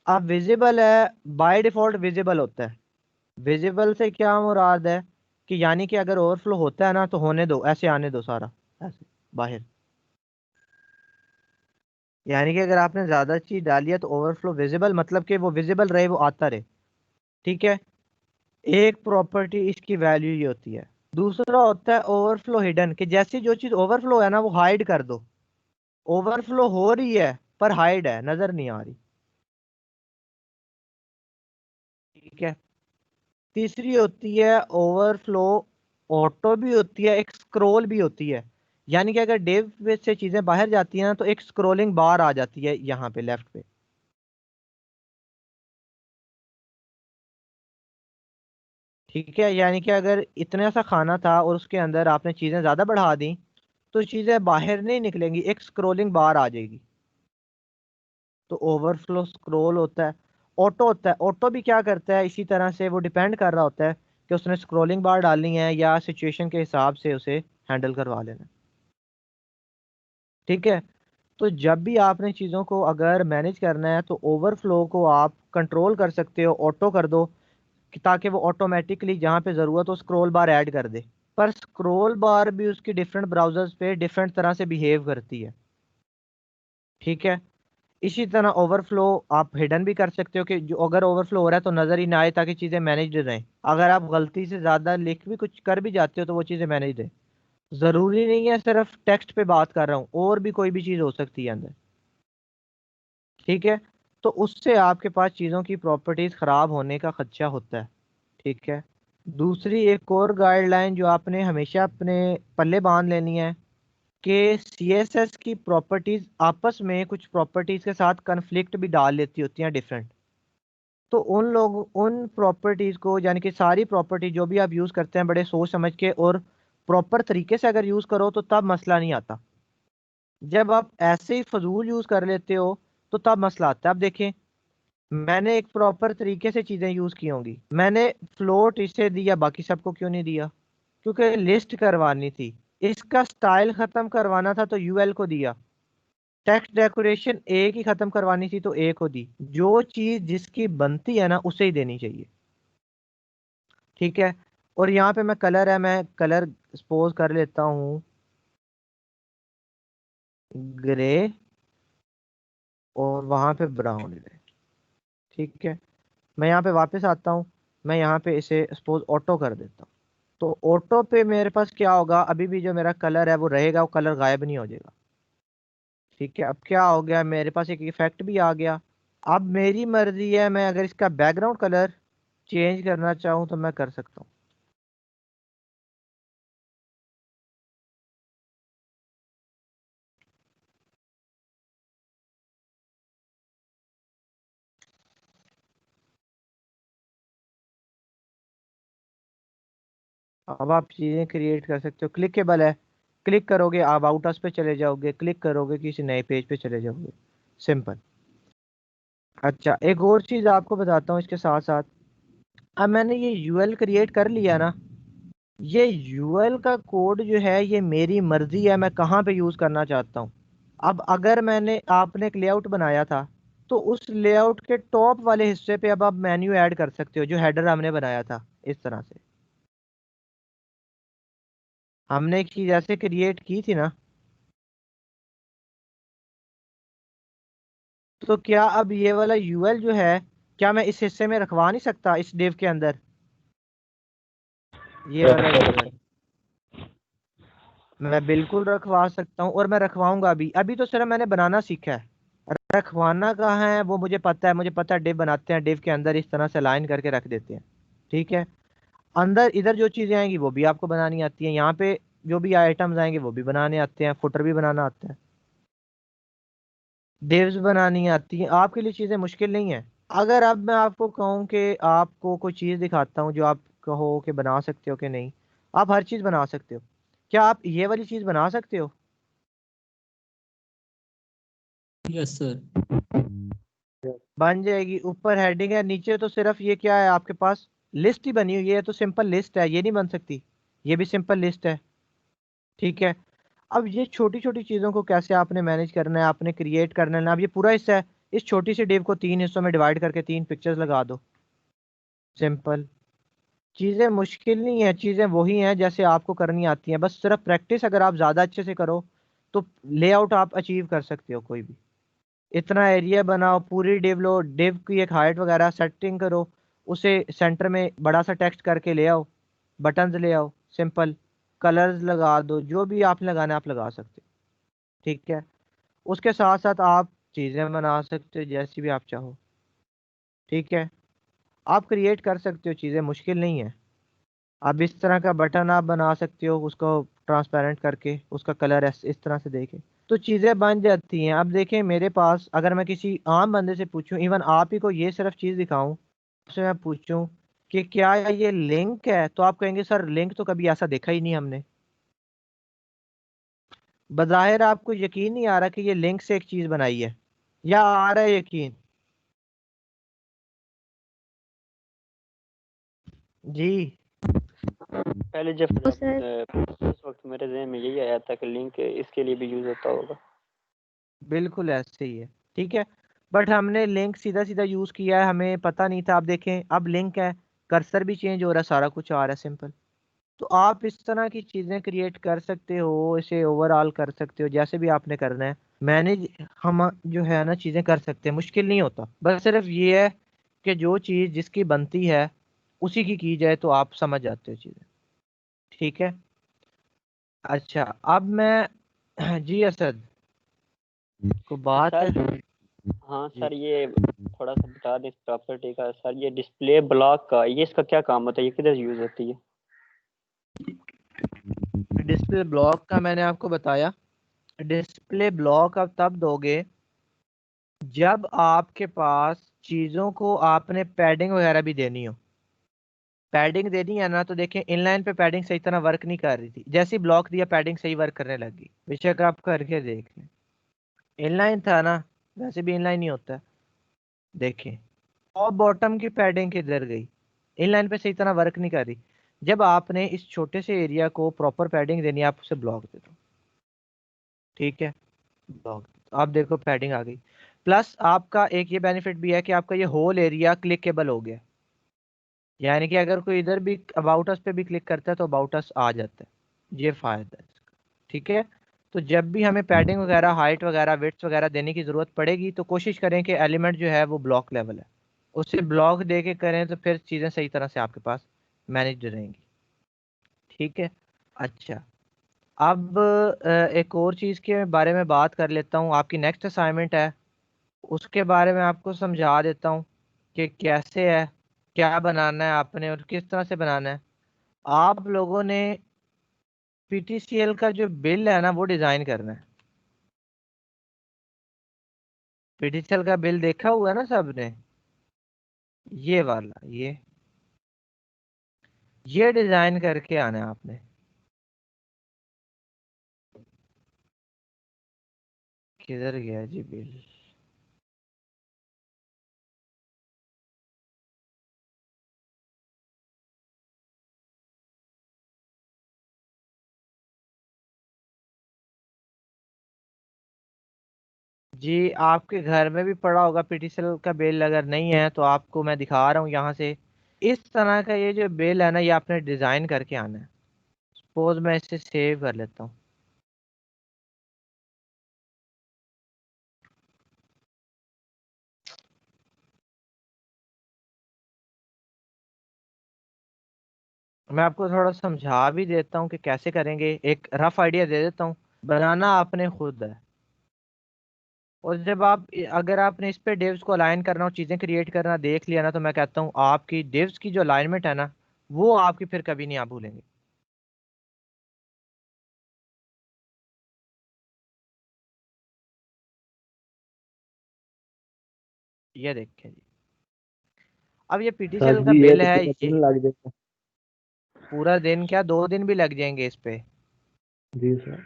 अब विजिबल है, बाय डिफॉल्ट विजिबल होता है। विजिबल से क्या मुराद है कि यानी कि अगर ओवरफ्लो होता है ना तो होने दो, ऐसे आने दो सारा ऐसे बाहर। यानी कि अगर आपने ज्यादा चीज डाली है तो ओवरफ्लो विजिबल, मतलब कि वो विजिबल रहे, वो आता रहे। ठीक है, एक प्रॉपर्टी इसकी वैल्यू ये होती है। दूसरा होता है ओवरफ्लो हिडन, कि जैसी जो चीज ओवरफ्लो है ना वो हाइड कर दो। ओवरफ्लो हो रही है पर हाइड है, नजर नहीं आ रही। ठीक है, तीसरी होती है ओवरफ्लो ऑटो भी होती है, एक स्क्रोल भी होती है। यानी कि अगर डेव पे से चीजें बाहर जाती हैं ना तो एक स्क्रोलिंग बार आ जाती है यहाँ पे लेफ्ट पे। ठीक है, यानी कि अगर इतना सा खाना था और उसके अंदर आपने चीज़ें ज़्यादा बढ़ा दी तो चीज़ें बाहर नहीं निकलेंगी, एक स्क्रोलिंग बार आ जाएगी। तो ओवरफ्लो स्क्रोल होता है, ऑटो होता है। ऑटो भी क्या करता है, इसी तरह से वो डिपेंड कर रहा होता है कि उसने स्क्रोलिंग बार डालनी है या सिचुएशन के हिसाब से उसे हैंडल करवा लेना है। ठीक है, तो जब भी आपने चीज़ों को अगर मैनेज करना है तो ओवरफ्लो को आप कंट्रोल कर सकते हो, ऑटो कर दो ताकि वो ऑटोमेटिकली जहाँ पे ज़रूरत हो स्क्रॉल बार ऐड कर दे। पर स्क्रॉल बार भी उसकी डिफरेंट ब्राउजर्स पे डिफरेंट तरह से बिहेव करती है। ठीक है, इसी तरह ओवरफ्लो आप हिडन भी कर सकते हो कि जो अगर ओवरफ्लो हो रहा है तो नज़र ही ना आए ताकि चीज़ें मैनेज्ड रहें। अगर आप गलती से ज़्यादा लिख भी कुछ कर भी जाते हो तो वो चीज़ें मैनेज रहें। ज़रूरी नहीं है सिर्फ टेक्स्ट पे बात कर रहा हूँ, और भी कोई भी चीज़ हो सकती है अंदर। ठीक है, तो उससे आपके पास चीज़ों की प्रॉपर्टीज ख़राब होने का खदशा होता है। ठीक है, दूसरी एक और गाइडलाइन जो आपने हमेशा अपने पल्ले बांध लेनी है कि सीएसएस की प्रॉपर्टीज आपस में कुछ प्रॉपर्टीज के साथ कन्फ्लिक्ट भी डाल लेती होती हैं डिफरेंट। तो उन प्रॉपर्टीज को, यानी कि सारी प्रॉपर्टी जो भी आप यूज़ करते हैं बड़े सोच समझ के और प्रॉपर तरीके से अगर यूज़ करो तो तब मसला नहीं आता। जब आप ऐसे ही फजूल यूज़ कर लेते हो तो तब मसला आता है। अब देखें, मैंने एक प्रॉपर तरीके से चीज़ें यूज़ की होंगी, मैंने फ्लोट इसे दिया, बाकी सबको क्यों नहीं दिया? क्योंकि लिस्ट करवानी थी। इसका स्टाइल ख़त्म करवाना था तो यूएल को दिया। टेक्स्ट डेकोरेशन ए की ख़त्म करवानी थी तो ए को दी। जो चीज़ जिसकी बनती है ना उसे ही देनी चाहिए। ठीक है, और यहाँ पे मैं कलर है, मैं कलर सपोज कर लेता हूँ ग्रे और वहाँ पे ब्राउन है। ठीक है, मैं यहाँ पे वापस आता हूँ, मैं यहाँ पे इसे सपोज ऑटो कर देता हूँ। तो ऑटो पे मेरे पास क्या होगा, अभी भी जो मेरा कलर है वो रहेगा, वो कलर गायब नहीं हो जाएगा। ठीक है, अब क्या हो गया, मेरे पास एक इफेक्ट भी आ गया। अब मेरी मर्जी है, मैं अगर इसका बैकग्राउंड कलर चेंज करना चाहूँ तो मैं कर सकता हूँ। अब आप चीज़ें क्रिएट कर सकते हो, क्लिकेबल है। क्लिक करोगे आप आउटर्स पे चले जाओगे, क्लिक करोगे किसी नए पेज पे चले जाओगे, सिंपल। अच्छा, एक और चीज़ आपको बताता हूँ इसके साथ साथ। अब मैंने ये यूएल क्रिएट कर लिया ना, ये यूएल का कोड जो है ये मेरी मर्जी है, मैं कहाँ पे यूज़ करना चाहता हूँ। अब अगर मैंने आपने एक लेआउट बनाया था तो उस लेआउट के टॉप वाले हिस्से पे अब आप मेन्यू ऐड कर सकते हो, जो हेडर हमने बनाया था इस तरह से। हमने एक चीज़ ऐसे क्रिएट की थी ना, तो क्या अब ये वाला यूएल जो है, क्या मैं इस हिस्से में रखवा नहीं सकता इस डिव के अंदर? ये वाला यूएल मैं बिल्कुल रखवा सकता हूँ, और मैं रखवाऊंगा भी। अभी तो सिर्फ मैंने बनाना सीखा है, रखवाना कहाँ है वो मुझे पता है। मुझे पता है डिव बनाते हैं, डिव के अंदर इस तरह से लाइन करके रख देते हैं। ठीक है, अंदर इधर जो चीज़ें आएंगी वो भी आपको बनानी आती हैं। यहाँ पे जो भी आइटम्स आएंगे वो भी बनाने आते हैं, फुटर भी बनाना आता है, डिव्स बनानी आती हैं। आपके लिए चीज़ें मुश्किल नहीं है। अगर अब मैं आपको कहूँ कि आपको कोई चीज़ दिखाता हूँ जो आप कहो कि बना सकते हो कि नहीं, आप हर चीज़ बना सकते हो। क्या आप ये वाली चीज़ बना सकते हो? Yes sir. बन जाएगी। ऊपर हेडिंग है, नीचे तो सिर्फ ये क्या है आपके पास, लिस्ट ही बनी हुई है। तो सिंपल लिस्ट है, ये नहीं बन सकती? ये भी सिंपल लिस्ट है। ठीक है, अब ये छोटी छोटी चीज़ों को कैसे आपने मैनेज करना है, आपने क्रिएट करना है ना। अब ये पूरा हिस्सा है, इस छोटी सी डिव को 3 हिस्सों में डिवाइड करके 3 पिक्चर्स लगा दो, सिंपल। चीज़ें मुश्किल नहीं है, चीज़ें वही हैं जैसे आपको करनी आती हैं, बस सिर्फ प्रैक्टिस अगर आप ज़्यादा अच्छे से करो तो लेआउट आप अचीव कर सकते हो कोई भी। इतना एरिया बनाओ, पूरी डिव लो, डिव की एक हाइट वगैरह सेटिंग करो, उसे सेंटर में बड़ा सा टेक्स्ट करके ले आओ, बटन्स ले आओ, सिंपल। कलर्स लगा दो, जो भी आप लगाना है आप लगा सकते हो। ठीक है, उसके साथ साथ आप चीज़ें बना सकते हो जैसी भी आप चाहो। ठीक है, आप क्रिएट कर सकते हो, चीज़ें मुश्किल नहीं है। अब इस तरह का बटन आप बना सकते हो, उसको ट्रांसपेरेंट करके उसका कलर इस तरह से देखें तो चीज़ें बन जाती हैं। अब देखें मेरे पास, अगर मैं किसी आम बंदे से पूछूं, इवन आप ही को ये सिर्फ चीज़ दिखाऊं, उससे मैं पूछूं कि क्या ये लिंक है, तो आप कहेंगे सर लिंक तो कभी ऐसा देखा ही नहीं हमने। बज़ाहिर आपको यकीन नहीं आ रहा कि ये लिंक से एक चीज बनाई है, या आ रहा है यकीन? जी पहले जब तो सर उस वक्त मेरे ज़हन में यही आया था कि लिंक इसके लिए भी यूज होता होगा। बिल्कुल ऐसे ही है, ठीक है। बट हमने लिंक सीधा सीधा यूज किया है, हमें पता नहीं था। आप देखें अब लिंक है, कर्सर भी चेंज हो रहा है, सारा कुछ आ रहा है सिंपल। तो आप इस तरह की चीजें क्रिएट कर सकते हो, इसे ओवरऑल कर सकते हो, जैसे भी आपने करना है मैनेज। हम जो है ना चीजें कर सकते हैं, मुश्किल नहीं होता। बस सिर्फ ये है कि जो चीज जिसकी बनती है उसी की जाए, तो आप समझ जाते हो चीजें, ठीक है। अच्छा अब मैं जी असद को बात है। सर हाँ जी सर, ये थोड़ा सा बता दें प्रॉपर्टी का। सर ये डिस्प्ले ब्लॉक का, ये इसका क्या काम होता है, ये किधर यूज होती है? डिस्प्ले ब्लॉक का मैंने आपको बताया। डिस्प्ले ब्लॉक आप तब दोगे जब आपके पास चीज़ों को आपने पैडिंग वगैरह भी देनी हो। पैडिंग देनी है ना, तो देखें इनलाइन पे पैडिंग सही तरह वर्क नहीं कर रही थी, जैसे ही ब्लॉक दिया पैडिंग सही वर्क करने लगी। बेशक आप करके देख लें, इनलाइन था ना, वैसे भी इनलाइन ही होता है। देखें टॉप बॉटम की पैडिंग किधर गई, इनलाइन पे सही तरह वर्क नहीं कर रही। जब आपने इस छोटे से एरिया को प्रॉपर पैडिंग देनी है, आप उसे ब्लॉक दे दो, ठीक है। ब्लॉक आप देखो पैडिंग आ गई। प्लस आपका एक ये बेनिफिट भी है कि आपका ये होल एरिया क्लिकेबल हो गया, यानी कि अगर कोई इधर भी अबाउट अस पे भी क्लिक करता है तो अबाउट अस आ जाता है। ये फायदा है इसका, ठीक है। तो जब भी हमें पैडिंग वगैरह, हाइट वगैरह, विड्थ वगैरह देने की ज़रूरत पड़ेगी, तो कोशिश करें कि एलिमेंट जो है वो ब्लॉक लेवल है, उसे ब्लॉक दे के करें, तो फिर चीज़ें सही तरह से आपके पास मैनेज रहेंगी, ठीक है। अच्छा अब एक और चीज़ के बारे में बात कर लेता हूँ। आपकी नेक्स्ट असाइनमेंट है, उसके बारे में आपको समझा देता हूँ कि कैसे है, क्या बनाना है आपने और किस तरह से बनाना है। आप लोगों ने पीटीसीएल का जो बिल है ना वो डिज़ाइन करना है। पीटीसीएल का बिल देखा हुआ है ना सबने, ये वाला, ये डिज़ाइन करके आना है आपने। किधर गया जी बिल? जी आपके घर में भी पड़ा होगा पीटीसीएल का बिल, अगर नहीं है तो आपको मैं दिखा रहा हूँ यहाँ से। इस तरह का ये जो बिल है ना, ये आपने डिज़ाइन करके आना है। सपोज मैं इसे सेव कर लेता हूँ। मैं आपको थोड़ा समझा भी देता हूँ कि कैसे करेंगे, एक रफ आइडिया दे देता हूँ। बनाना आपने खुद है, और जब आप, अगर आपने इस पे डिव्स को अलाइन करना और चीज़ें क्रिएट करना देख लिया ना, तो मैं कहता हूँ आपकी डिव्स की जो अलाइनमेंट है ना, वो आपकी फिर कभी नहीं आप भूलेंगे। ये देखें जी, अब ये सर पीटीसीएल का जी ये बिल तो है पूरा ये। दिन लग जाएगा। पूरा दिन क्या, 2 दिन भी लग जाएंगे इस पे। जी सर।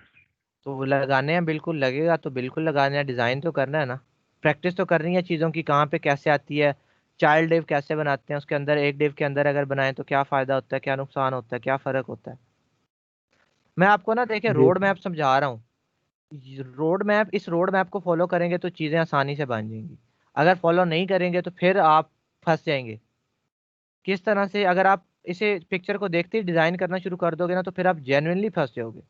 तो वो लगाने हैं, बिल्कुल लगेगा, तो बिल्कुल लगाने हैं। डिज़ाइन तो करना है ना, प्रैक्टिस तो करनी है चीज़ों की, कहाँ पे कैसे आती है। चाइल्ड डिव कैसे बनाते हैं, उसके अंदर एक डिव के अंदर अगर बनाएं तो क्या फ़ायदा होता है, क्या नुकसान होता है, क्या फ़र्क होता है। मैं आपको ना देखिए जी रोड मैप समझा रहा हूँ। रोड मैप, इस रोड मैप को फॉलो करेंगे तो चीज़ें आसानी से बन जाएंगी। अगर फॉलो नहीं करेंगे तो फिर आप फंस जाएंगे। किस तरह से, अगर आप इसे पिक्चर को देखते ही डिज़ाइन करना शुरू कर दोगे ना, तो फिर आप जेन्युइनली फंस जाओगे,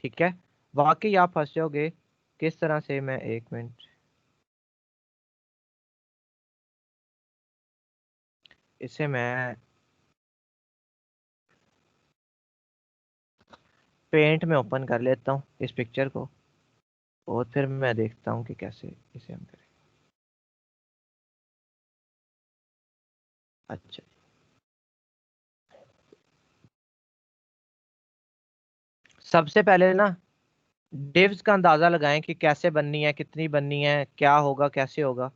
ठीक है। वाकई आप फंस जाओगे। किस तरह से, मैं एक मिनट, इसे मैं पेंट में ओपन कर लेता हूँ इस पिक्चर को, और फिर मैं देखता हूँ कि कैसे इसे हम करें। अच्छा सबसे पहले ना डिव्स का अंदाज़ा लगाएं कि कैसे बननी है, कितनी बननी है, क्या होगा, कैसे होगा।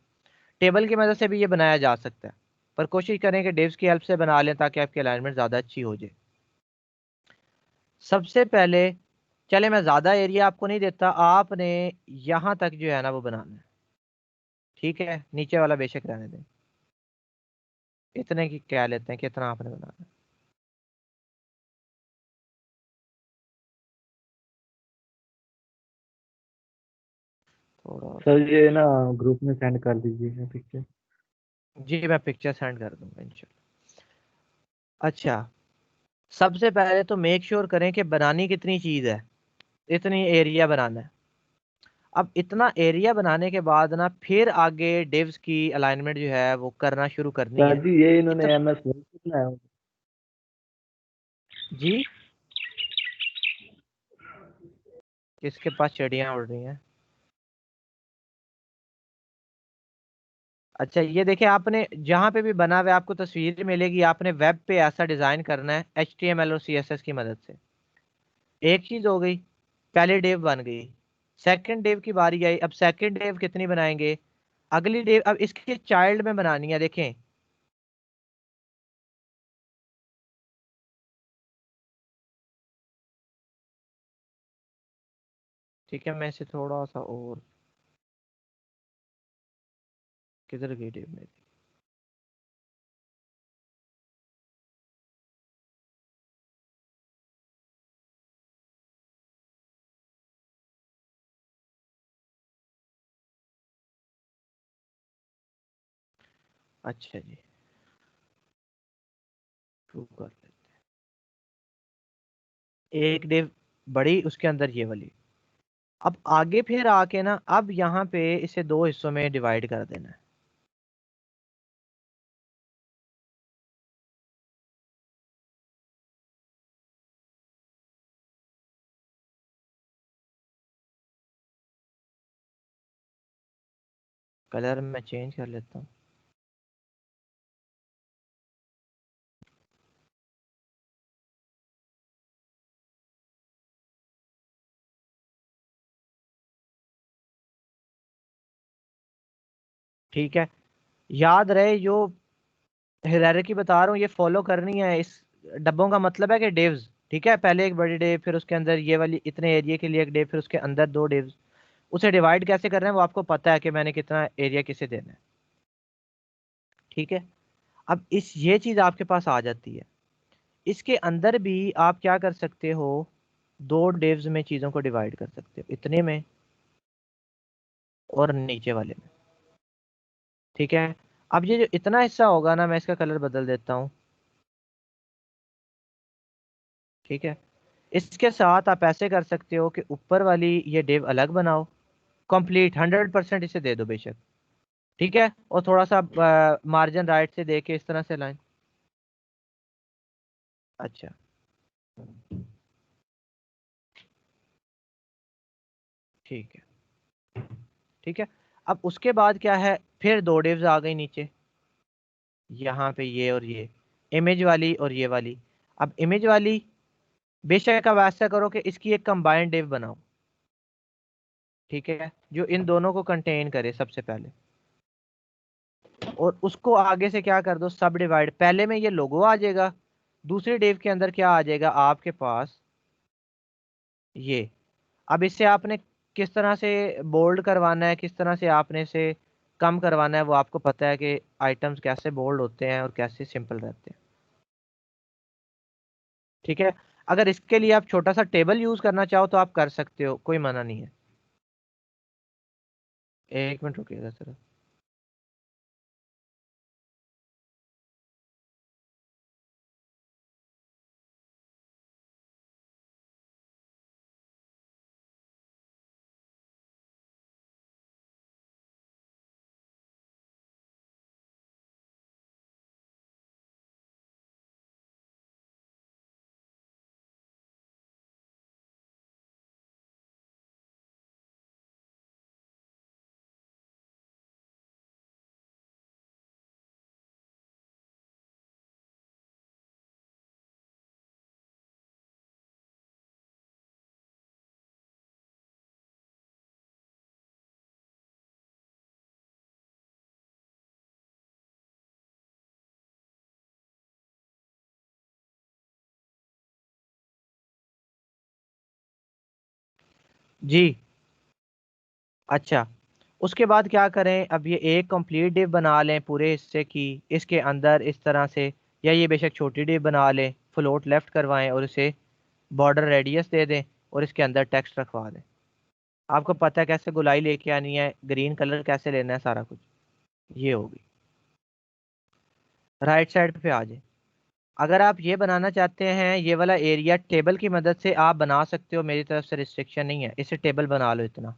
टेबल की मदद से भी ये बनाया जा सकता है। पर कोशिश करें कि डिव्स की हेल्प से बना लें ताकि आपकी अलाइनमेंट ज़्यादा अच्छी हो जाए। सबसे पहले चले, मैं ज़्यादा एरिया आपको नहीं देता, आपने यहाँ तक जो है ना वो बनाना है, ठीक है। नीचे वाला बेशक रहने दें, इतने की क्या लेते हैं, कितना आपने बनाना है। थोड़ा सर ये ना ग्रुप में सेंड कर दीजिए पिक्चर। जी मैं पिक्चर सेंड कर दूंगा इंशाल्लाह। अच्छा, सबसे पहले तो मेक श्योर करें कि बनानी कितनी चीज़ है, इतनी एरिया बनाना है। अब इतना एरिया बनाने के बाद ना फिर आगे डिव्स की अलाइनमेंट जो है वो करना शुरू करनी सर है। जी ये इन्होंने इतना MS वर्ड कितना है? जी, किसके पास चिड़ियाँ उड़ रही हैं? अच्छा, ये देखिए, आपने जहां पे भी बना हुआ है आपको तस्वीर मिलेगी, आपने वेब पे ऐसा डिजाइन करना है HTML और CSS की मदद से। एक चीज हो गई, पहले डेव बन गई, सेकंड डेव की बारी आई। अब सेकंड डेव कितनी बनाएंगे, अगली डेव अब इसके चाइल्ड में बनानी है। देखें, ठीक है, मैं इसे थोड़ा सा और, किधर गई डेव मेरी? अच्छा जी, शुरू कर लेते हैं। एक डेव बड़ी, उसके अंदर ये वाली। अब आगे फिर आके ना, अब यहाँ पे इसे दो हिस्सों में डिवाइड कर देना है। कलर मैं चेंज कर लेता हूँ। ठीक है, याद रहे जो हायरार्की बता रहा हूँ ये फॉलो करनी है। इस डब्बों का मतलब है कि डेव्स, ठीक है, पहले एक बड़ी डेव, फिर उसके अंदर ये वाली इतने एरिया के लिए एक डेव, फिर उसके अंदर दो डेव्स। उसे डिवाइड कैसे करना है वो आपको पता है कि मैंने कितना एरिया किसे देना है, ठीक है। अब इस ये चीज आपके पास आ जाती है। इसके अंदर भी आप क्या कर सकते हो, दो डेव्स में चीजों को डिवाइड कर सकते हो, इतने में और नीचे वाले में, ठीक है। अब ये जो इतना हिस्सा होगा ना, मैं इसका कलर बदल देता हूँ, ठीक है। इसके साथ आप ऐसे कर सकते हो कि ऊपर वाली ये डेव अलग बनाओ, कंप्लीट 100% इसे दे दो बेशक, ठीक है। और थोड़ा सा मार्जिन राइट से दे के इस तरह से लाइन। अच्छा, ठीक है, ठीक है। अब उसके बाद क्या है, फिर दो डेव्स आ गई नीचे, यहाँ पे ये और ये, इमेज वाली और ये वाली। अब इमेज वाली बेशक अब ऐसा करो कि इसकी एक कंबाइंड डेव बनाओ, ठीक है, जो इन दोनों को कंटेन करे सबसे पहले। और उसको आगे से क्या कर दो, सब डिवाइड। पहले में ये लोगो आ जाएगा, दूसरे डेव के अंदर क्या आ जाएगा आपके पास, ये। अब इससे आपने किस तरह से बोल्ड करवाना है, किस तरह से आपने इसे कम करवाना है, वो आपको पता है कि आइटम्स कैसे बोल्ड होते हैं और कैसे सिंपल रहते हैं, ठीक है। अगर इसके लिए आप छोटा सा टेबल यूज करना चाहो तो आप कर सकते हो, कोई मना नहीं है। एक मिनट रुकिएगा सर। जी। अच्छा, उसके बाद क्या करें, अब ये एक कंप्लीट डिव बना लें पूरे हिस्से की, इसके अंदर इस तरह से, या ये बेशक छोटी डिव बना लें, फ्लोट लेफ्ट करवाएं और इसे बॉर्डर रेडियस दे दें और इसके अंदर टेक्स्ट रखवा दें। आपको पता है कैसे गुलाई लेके आनी है, ग्रीन कलर कैसे लेना है, सारा कुछ ये होगी। राइट साइड पे आ जाए। अगर आप ये बनाना चाहते हैं ये वाला एरिया, टेबल की मदद से आप बना सकते हो, मेरी तरफ से रिस्ट्रिक्शन नहीं है, इसे टेबल बना लो इतना,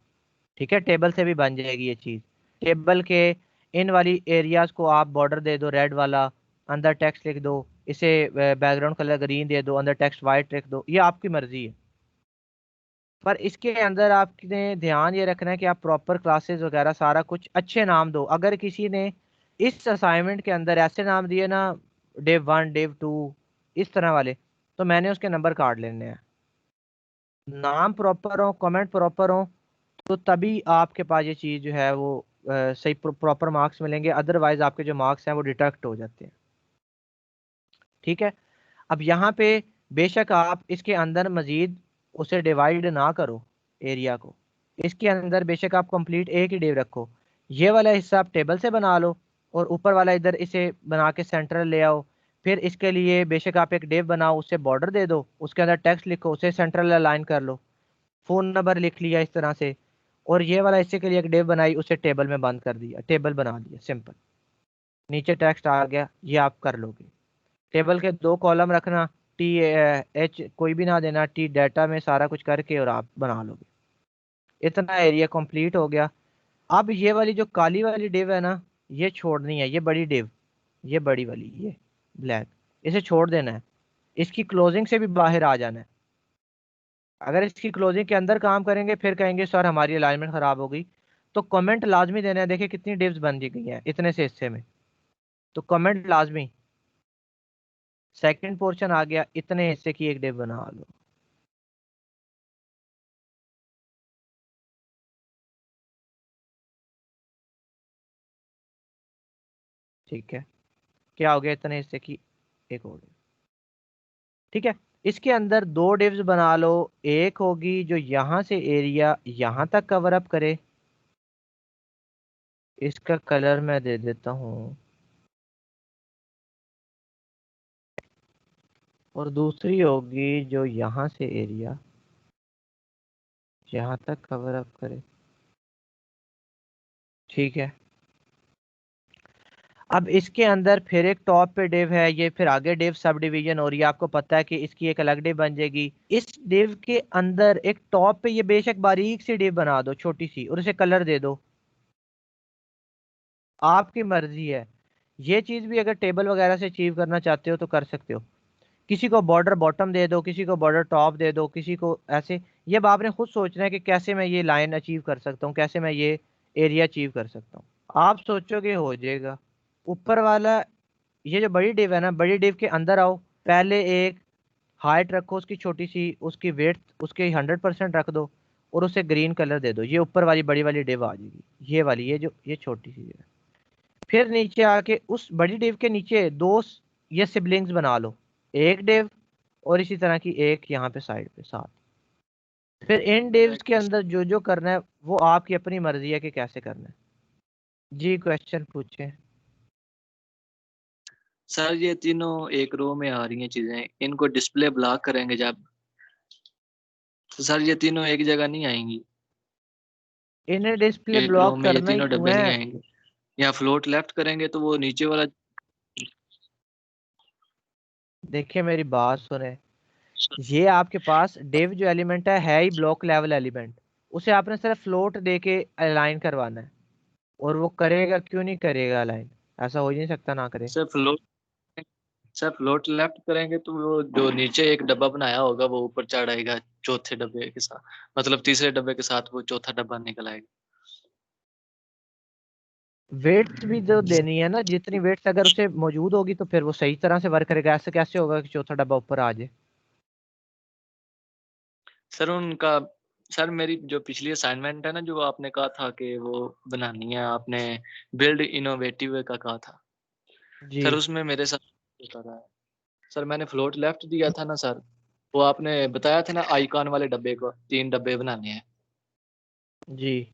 ठीक है, टेबल से भी बन जाएगी ये चीज़। टेबल के इन वाली एरियाज को आप बॉर्डर दे दो रेड वाला, अंदर टेक्स्ट लिख दो, इसे बैकग्राउंड कलर ग्रीन दे दो, अंदर टेक्स्ट वाइट लिख दो, ये आपकी मर्जी है। पर इसके अंदर आपने ध्यान ये रखना है कि आप प्रॉपर क्लासेस वगैरह सारा कुछ अच्छे नाम दो। अगर किसी ने इस असाइनमेंट के अंदर ऐसे नाम दिए ना, Dev 1 Dev 2 इस तरह वाले, तो मैंने उसके नंबर काट लेने हैं। नाम प्रॉपर हो, कमेंट प्रॉपर हो, तो तभी आपके पास ये चीज़ जो है वो सही प्रॉपर मार्क्स मिलेंगे, अदरवाइज आपके जो मार्क्स हैं वो डिडक्ट हो जाते हैं। ठीक है, अब यहाँ पे बेशक आप इसके अंदर मजीद उसे डिवाइड ना करो एरिया को, इसके अंदर बेशक आप कंप्लीट एक ही डिव रखो, ये वाला हिस्सा आप टेबल से बना लो और ऊपर वाला इधर इसे बना के सेंटर ले आओ। फिर इसके लिए बेशक आप एक डिव बनाओ, उससे बॉर्डर दे दो, उसके अंदर टेक्स्ट लिखो, उसे सेंट्रल अलाइन कर लो, फ़ोन नंबर लिख लिया इस तरह से, और ये वाला हिस्से के लिए एक डिव बनाई, उसे टेबल में बंद कर दिया, टेबल बना दिया सिंपल, नीचे टेक्स्ट आ गया, ये आप कर लोगे। टेबल के 2 कॉलम रखना, TH कोई भी ना देना, T डाटा में सारा कुछ करके और आप बना लोगे। इतना एरिया कंप्लीट हो गया। अब ये वाली जो काली वाली डिव है ना, ये छोड़नी है, ये बड़ी डिव, ये बड़ी वाली, ये ब्लैक, इसे छोड़ देना है, इसकी क्लोजिंग से भी बाहर आ जाना है। अगर इसकी क्लोजिंग के अंदर काम करेंगे फिर कहेंगे सर हमारी अलाइनमेंट खराब हो गई, तो कमेंट लाजमी देना है। देखिए कितनी डिव्स बन दी गई हैं इतने से हिस्से में, तो कमेंट लाजमी। सेकंड पोर्शन आ गया, इतने हिस्से की एक डिव बना लो। ठीक है, क्या हो गया, इतने हिस्से की एक हो गई। ठीक है, इसके अंदर 2 डिव्स बना लो, एक होगी जो यहां से एरिया यहां तक कवर अप करे, इसका कलर मैं दे देता हूं, और दूसरी होगी जो यहां से एरिया यहां तक कवर अप करे। ठीक है, अब इसके अंदर फिर एक टॉप पे डिव है, ये फिर आगे डिव सब डिवीजन हो रही है, आपको पता है कि इसकी एक अलग डिव बन जाएगी। इस डिव के अंदर एक टॉप पे ये बेशक बारीक सी डिव बना दो छोटी सी, और इसे कलर दे दो, आपकी मर्जी है। ये चीज भी अगर टेबल वगैरह से अचीव करना चाहते हो तो कर सकते हो, किसी को बॉर्डर बॉटम दे दो, किसी को बॉर्डर टॉप दे दो, किसी को ऐसे। ये अब आपने खुद सोचना है कि कैसे मैं ये लाइन अचीव कर सकता हूँ, कैसे मैं ये एरिया अचीव कर सकता हूँ। आप सोचोगे हो जाएगा। ऊपर वाला ये जो बड़ी डिव है ना, बड़ी डिव के अंदर आओ, पहले एक हाइट रखो उसकी छोटी सी, उसकी वेट उसके 100% रख दो, और उसे ग्रीन कलर दे दो, ये ऊपर वाली बड़ी वाली डिव आ जाएगी, ये वाली, ये जो ये छोटी सी है। फिर नीचे आके उस बड़ी डिव के नीचे ये सिबलिंग्स बना लो, एक डिव और इसी तरह की एक यहाँ पे साइड पे साथ। फिर इन मेरा डिव्स एक के क्वेश्चन, अंदर जो जो करना है वो आपकी अपनी मर्जी है कि कैसे करना है। जी क्वेश्चन पूछे। सर ये तीनों एक रो में आ रही हैं चीजें, इनको डिस्प्ले ब्लॉक करेंगे जब, तो सर ये तीनों एक जगह नहीं आएंगी, इन्हें डिस्प्ले एक रो ब्लॉक में ये करना ही तीनों क्यों डब्बे नहीं है। आएंगे। या फ्लोट लेफ्ट करेंगे तो वो नीचे वाला। देखिए मेरी बात सुने, ये आपके पास डिव जो एलिमेंट है ही ब्लॉक लेवल एलिमेंट, उसे आपने सिर्फ फ्लोट दे के अलाइन करवाना है, और वो करेगा क्यों नहीं करेगा अलाइन, ऐसा हो ही नहीं सकता ना करे। Sir float sir float left करेंगे तो वो जो नीचे एक डब्बा बनाया होगा वो ऊपर चढ़ आएगा चौथे डब्बे के साथ, मतलब तीसरे डब्बे के साथ वो चौथा डब्बा निकल आएगा। वेट्स भी तो देनी है ना, जितनी वेट्स अगर उसे मौजूद होगी तो फिर वो सही तरह से वर्क करेगा। ऐसे कैसे होगा कि चौथा डब्बा ऊपर आ जाए। सर उनका सर मेरी जो पिछली असाइनमेंट है ना, जो आपने कहा था कि वो बनानी है, आपने बिल्ड इनोवेटिव का कहा था जी। सर, उसमें मेरे साथ होता रहा है सर। मैंने फ्लोट लेफ्ट दिया था ना सर, वो आपने बताया था ना आइकॉन वाले डब्बे को 3 डब्बे बनाने हैं। जी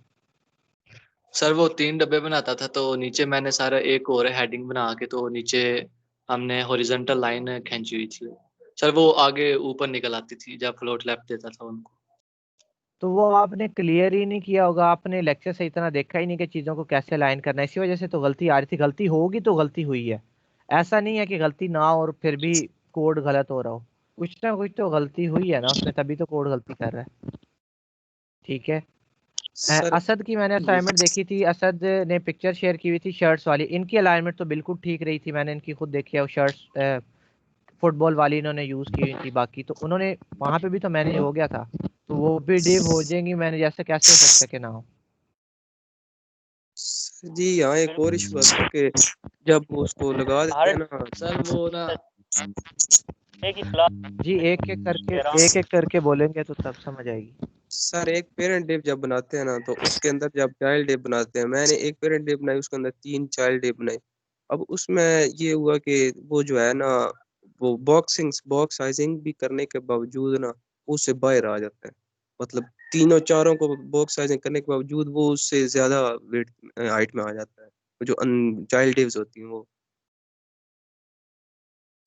सर वो 3 डब्बे बनाता था, तो नीचे मैंने सारा एक और हेडिंग बना के तो नीचे हमने हॉरिजॉन्टल लाइन खींची हुई थी सर, वो आगे ऊपर निकल आती थी जब फ्लोट लेफ्ट देता था उनको। तो वो आपने क्लियर ही नहीं किया होगा, आपने लेक्चर से इतना देखा ही नहीं कि चीज़ों को कैसे अलाइन करना है, इसी वजह से तो गलती आ रही थी। गलती होगी तो गलती हुई है, ऐसा नहीं है कि गलती ना हो और फिर भी कोड गलत हो रहा हो। कुछ ना कुछ तो गलती हुई है ना उसमें, तभी तो कोड गलती कर रहा है। ठीक है। सर असद की मैंने असाइनमेंट देखी थी, असद ने पिक्चर शेयर की हुई थी शर्ट्स वाली, इनकी अलाइनमेंट तो बिल्कुल ठीक रही थी, मैंने इनकी खुद देखी है। वो शर्ट्स फुटबॉल वाली इन्होंने यूज़ की हुई थी, बाकी तो उन्होंने वहाँ पे भी तो मैनेज हो गया था, तो वो भी डिव हो जाएंगी मैंने, जैसे कैसे हो सकता है कि ना हो। जी यहाँ एक और इशू आता है कि जब वो उसको लगा देते हैं ना सर वो ना एक ही क्लास जी एक एक करके बोलेंगे तो तब समझ आएगी। सर, एक पेरेंट डिव जब बनाते हैं ना तो उसके अंदर जब चाइल्ड डिव बनाते हैं, मैंने एक पेरेंट डिव बनाई उसके अंदर 3 चाइल्ड डिव बनाए। अब उसमें ये हुआ कि वो जो है ना वो बॉक्स साइजिंग भी करने के बावजूद ना वो उससे बाहर आ जाता है। मतलब तीनों चारों को बॉक्स साइजिंग करने के बावजूद वो उससे ज्यादा वेट हाइट में आ जाता है, वो जो चाइल्ड डिव्स होती हैं वो।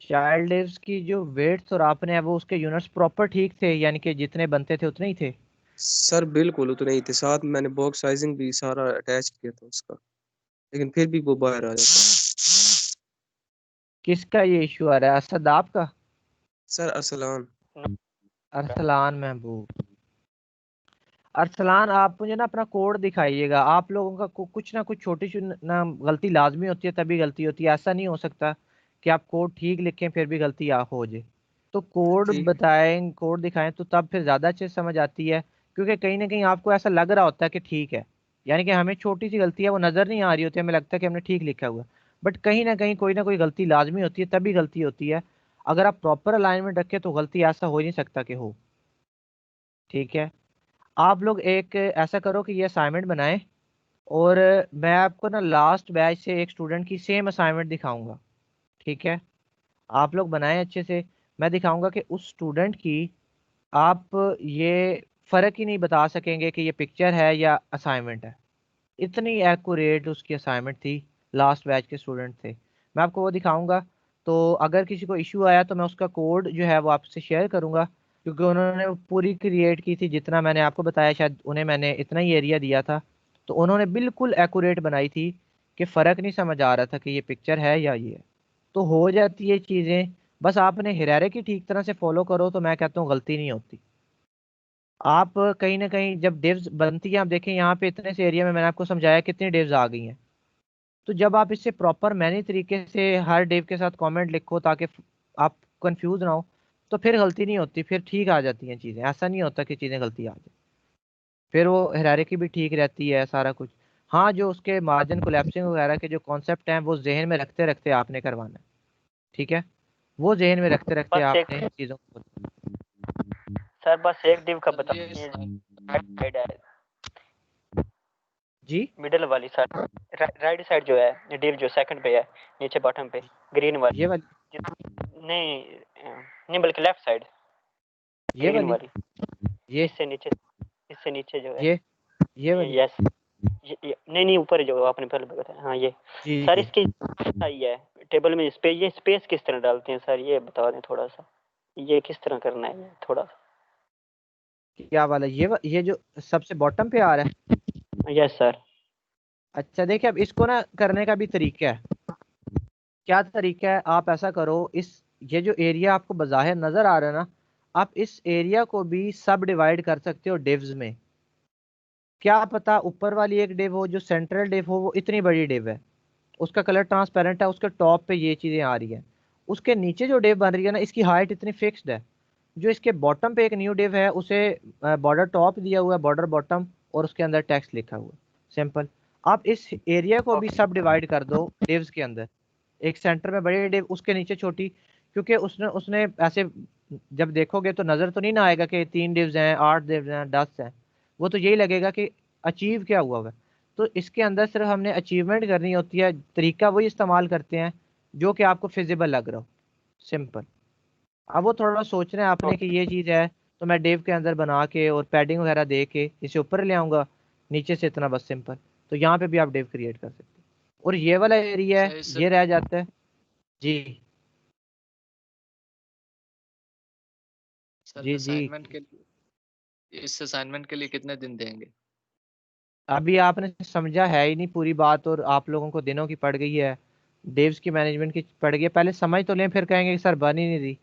चाइल्ड लिव्स की जो वेट्स और आपने है वो उसके यूनिट्स प्रॉपर ठीक थे, यानी कि जितने बनते थे उतने ही थे। सर बिल्कुल उतने ही थे, साथ में मैंने बॉक्स साइजिंग भी सारा अटैच किया था उसका, लेकिन फिर भी वो बाहर आ जाता है। किसका ये इशू आ रहा है, असद आपका? सर अरसलान। अरसलान महबूब, अरसलान आप मुझे ना अपना कोड दिखाइएगा। आप लोगों का कुछ ना कुछ छोटी सी ना गलती लाजमी होती है, तभी गलती होती है। ऐसा नहीं हो सकता कि आप कोड ठीक लिखें फिर भी गलती आ हो जाए। तो कोड ठीक। बताएं, कोड दिखाएं तो तब फिर ज़्यादा अच्छे से समझ आती है, क्योंकि कहीं ना कहीं आपको ऐसा लग रहा होता है कि ठीक है, यानी कि हमें छोटी सी गलती है वो नज़र नहीं आ रही होती, हमें लगता है कि हमने ठीक लिखा हुआ, बट कहीं ना कोई गलती लाजमी होती है, तभी गलती होती है। अगर आप प्रॉपर अलाइनमेंट रखें तो गलती ऐसा हो ही नहीं सकता कि हो। ठीक है। आप लोग एक ऐसा करो कि ये असाइनमेंट बनाएं, और मैं आपको ना लास्ट बैच से एक स्टूडेंट की सेम असाइनमेंट दिखाऊंगा। ठीक है। आप लोग बनाएं अच्छे से, मैं दिखाऊंगा कि उस स्टूडेंट की आप ये फ़र्क ही नहीं बता सकेंगे कि ये पिक्चर है या असाइनमेंट है, इतनी एक्यूरेट उसकी असाइनमेंट थी। लास्ट बैच के स्टूडेंट थे, मैं आपको वो दिखाऊंगा। तो अगर किसी को इशू आया तो मैं उसका कोड जो है वो आपसे शेयर करूंगा, क्योंकि उन्होंने वो पूरी क्रिएट की थी जितना मैंने आपको बताया, शायद उन्हें मैंने इतना ही एरिया दिया था, तो उन्होंने बिल्कुल एक्यूरेट बनाई थी कि फ़र्क नहीं समझ आ रहा था कि ये पिक्चर है या ये है। तो हो जाती है चीज़ें, बस आपने हिरारे की ठीक तरह से फॉलो करो तो मैं कहता हूँ गलती नहीं होती। आप कहीं ना कहीं जब डिव्स बनती है, आप देखें यहाँ पे इतने से एरिया में मैंने आपको समझाया कितनी डिव्स आ गई हैं। तो जब आप इससे प्रॉपर मैनी तरीके से हर डिव के साथ कमेंट लिखो ताकि आप कंफ्यूज ना हो, तो फिर गलती नहीं होती, फिर ठीक आ जाती हैं चीज़ें। ऐसा नहीं होता कि चीज़ें गलती आ जाए, फिर वो हायरार्की भी ठीक रहती है सारा कुछ। हाँ, जो उसके मार्जिन कोलैप्सिंग वगैरह के जो कॉन्सेप्ट हैं वो जहन में रखते रखते आपने करवाना है। ठीक है, वो जहन में रखते रखते बस एक आपने चीज़ों को। सर बस एक डिव का सर बता, ये ये साइड है जी मिडिल वाली साइड, राइट साइड जो है डिव जो सेकंड पे है नीचे बॉटम पे ग्रीन वाली, ये वाली, नहीं नहीं बल्कि लेफ्ट साइड ये ग्रीन वाली, वाली, ये इससे नीचे जो है, ये वाली। यस नहीं नहीं ऊपर जो आपने पहले बताया, हाँ ये जी सर जी। इसकी सही है। टेबल में ये स्पेस किस तरह डालते हैं सर, ये बता दें थोड़ा सा, ये किस तरह करना है ये थोड़ा सा। क्या वाला, ये जो सबसे बॉटम पे आ रहा है? Yes sir. अच्छा देखिए, अब इसको ना करने का भी तरीका है। क्या तरीका है, आप ऐसा करो, इस ये जो एरिया आपको बज़ाहिर नज़र आ रहा है ना, आप इस एरिया को भी सब डिवाइड कर सकते हो डिव्स में। क्या पता ऊपर वाली एक डिव हो जो सेंट्रल डिव हो, वो इतनी बड़ी डिव है, उसका कलर ट्रांसपेरेंट है, उसके टॉप पे ये चीज़ें आ रही हैं। उसके नीचे जो डिव बन रही है ना, इसकी हाइट इतनी फिक्स्ड है। जो इसके बॉटम पे एक न्यू डिव है, उसे बॉर्डर टॉप दिया हुआ है, बॉर्डर बॉटम, और उसके अंदर टेक्स्ट लिखा हुआ है, सिंपल। आप इस एरिया को भी सब डिवाइड कर दो डिव्स के अंदर, एक सेंटर में बड़ी डिव, उसके नीचे छोटी, क्योंकि उसने उसने ऐसे जब देखोगे तो नज़र तो नहीं ना आएगा कि 3 डिव्स हैं, 8 डिव्स हैं, 10 हैं। वो तो यही लगेगा कि अचीव क्या हुआ है। तो इसके अंदर सिर्फ हमने अचीवमेंट करनी होती है, तरीका वही इस्तेमाल करते हैं जो कि आपको फिजिबल लग रहा हो, सिंपल। अब वो थोड़ा सोचना है आपने कि ये चीज़ है, तो मैं डिव के अंदर बना के और पैडिंग वगैरह दे के इसे ऊपर ले आऊँगा, नीचे से इतना बस सिंपल। तो यहाँ पे भी आप डिव क्रिएट कर सकते हैं। और ये वाला एरिया है ये रह जाता है जी सर जी असाइनमेंट के लिए, इस असाइनमेंट के लिए कितने दिन देंगे? अभी आपने समझा है ही नहीं पूरी बात, और आप लोगों को दिनों की पड़ गई है, डेव्स की मैनेजमेंट की पड़ गई है। पहले समझ तो लें, फिर कहेंगे कि सर बन ही नहीं रही।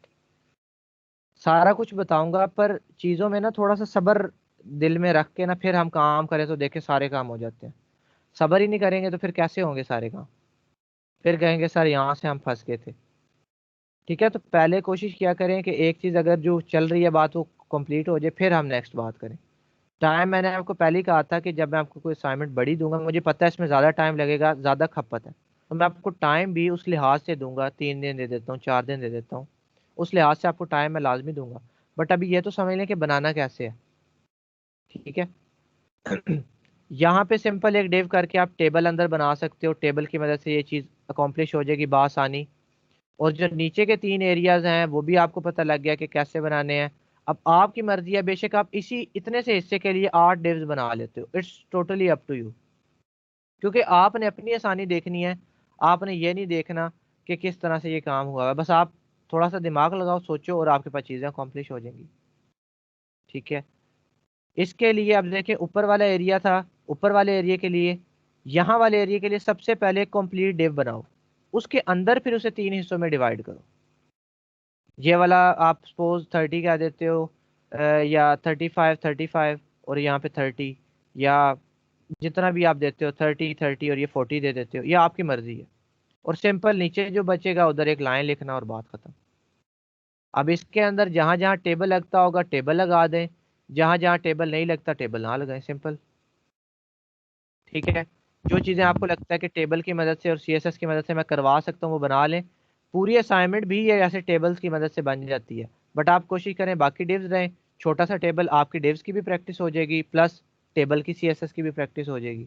सारा कुछ बताऊंगा, पर चीज़ों में ना थोड़ा सा सब्र दिल में रख के ना फिर हम काम करें तो देखें सारे काम हो जाते हैं। सब्र ही नहीं करेंगे तो फिर कैसे होंगे सारे काम? फिर कहेंगे सर यहाँ से हम फंस गए थे। ठीक है, तो पहले कोशिश किया करें कि एक चीज़ अगर जो चल रही है बात वो कंप्लीट हो जाए, फिर हम नेक्स्ट बात करें। टाइम मैंने आपको पहले ही कहा था कि जब मैं आपको कोई असाइनमेंट बड़ी दूंगा, मुझे पता है इसमें ज़्यादा टाइम लगेगा, ज़्यादा खपत है, तो मैं आपको टाइम भी उस लिहाज से दूंगा। 3 दिन दे देता हूँ, 4 दिन दे देता हूँ, उस लिहाज से आपको टाइम मैं लाजमी दूंगा। बट अभी ये तो समझ लें कि बनाना कैसे है। ठीक है यहाँ पे सिंपल एक डिव करके आप टेबल अंदर बना सकते हो। टेबल की मदद से ये चीज़ अकॉम्प्लिश हो जाएगी बासानी। और जो नीचे के 3 एरियाज हैं वो भी आपको पता लग गया कि कैसे बनाने हैं। अब आपकी मर्जी है, बेशक आप इसी इतने से हिस्से के लिए 8 डिव्स बना लेते हो, it's totally up to you. क्योंकि आपने अपनी आसानी देखनी है, आपने ये नहीं देखना कि किस तरह से ये काम हुआ है। बस आप थोड़ा सा दिमाग लगाओ, सोचो, और आपके पास चीज़ें अकॉम्प्लिश हो जाएंगी। ठीक है, इसके लिए अब देखिए ऊपर वाला एरिया था, ऊपर वाले एरिया के लिए, यहाँ वाले एरिया के लिए सबसे पहले कंप्लीट डिव बनाओ, उसके अंदर फिर उसे 3 हिस्सों में डिवाइड करो। ये वाला आप सपोज 30 कह देते हो, या 35 35, और यहाँ पे 30, या जितना भी आप देते हो 30 30, और ये 40 दे देते हो, ये आपकी मर्जी है। और सिंपल नीचे जो बचेगा उधर एक लाइन लिखना और बात खत्म। अब इसके अंदर जहां जहां टेबल लगता होगा टेबल लगा दें, जहां जहां टेबल नहीं लगता टेबल ना लगाएं, सिंपल। ठीक है, जो चीज़ें आपको लगता है कि टेबल की मदद से और सीएसएस की मदद से मैं करवा सकता हूँ वो बना लें। पूरी असाइनमेंट भी ये ऐसे टेबल्स की मदद से बन जाती है। बट आप कोशिश करें बाकी डिव्स रहें, छोटा सा टेबल, आपकी डिव्स की भी प्रैक्टिस हो जाएगी प्लस टेबल की सीएसएस की भी प्रैक्टिस हो जाएगी।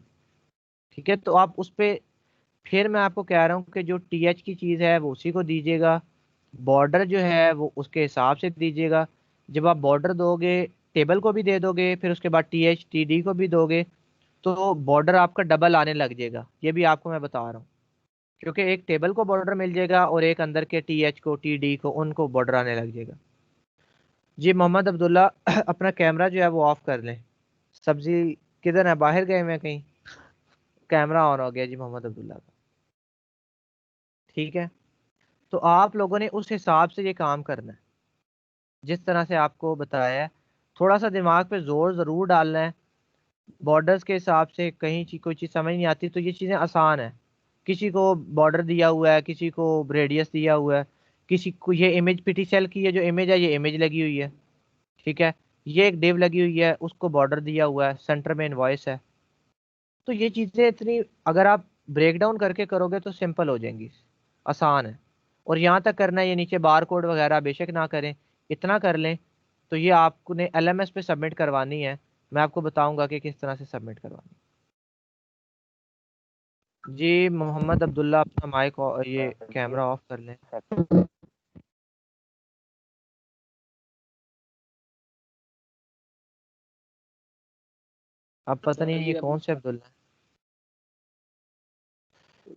ठीक है, तो आप उस पर, फिर मैं आपको कह रहा हूँ कि जो टीएच की चीज़ है वो उसी को दीजिएगा, बॉर्डर जो है वो उसके हिसाब से दीजिएगा। जब आप बॉर्डर दोगे, टेबल को भी दे दोगे, फिर उसके बाद टीएच टीडी को भी दोगे, तो बॉर्डर आपका डबल आने लग जाएगा। ये भी आपको मैं बता रहा हूँ, क्योंकि एक टेबल को बॉर्डर मिल जाएगा और एक अंदर के टीएच को टीडी को उनको बॉर्डर आने लग जाएगा। जी मोहम्मद अब्दुल्ला अपना कैमरा जो है वो ऑफ कर लें। सब्जी किधर है, बाहर गए मैं कहीं? कैमरा ऑन हो गया जी मोहम्मद अब्दुल्ला का। ठीक है, तो आप लोगों ने उस हिसाब से ये काम करना है जिस तरह से आपको बताया है। थोड़ा सा दिमाग पे जोर ज़रूर डालना है। बॉर्डर्स के हिसाब से कहीं कोई चीज़ समझ नहीं आती तो ये चीज़ें आसान है। किसी को बॉर्डर दिया हुआ है, किसी को रेडियस दिया हुआ है, किसी को ये इमेज पीटी सेल की है, जो इमेज है ये इमेज लगी हुई है। ठीक है, ये एक डिव लगी हुई है, उसको बॉर्डर दिया हुआ है, सेंटर में इनवॉइस है। तो ये चीज़ें इतनी अगर आप ब्रेक डाउन करके करोगे तो सिंपल हो जाएंगी, आसान है। और यहाँ तक करना है, ये नीचे बार कोड वगैरह बेशक ना करें, इतना कर लें। तो ये आपने एलएमएस पे सबमिट करवानी है, मैं आपको बताऊंगा कि किस तरह से सबमिट करवानी है। जी मोहम्मद अब्दुल्ला अपना माइक ये कैमरा ऑफ कर लें। अब पता नहीं ये कौन से अब्दुल्ला है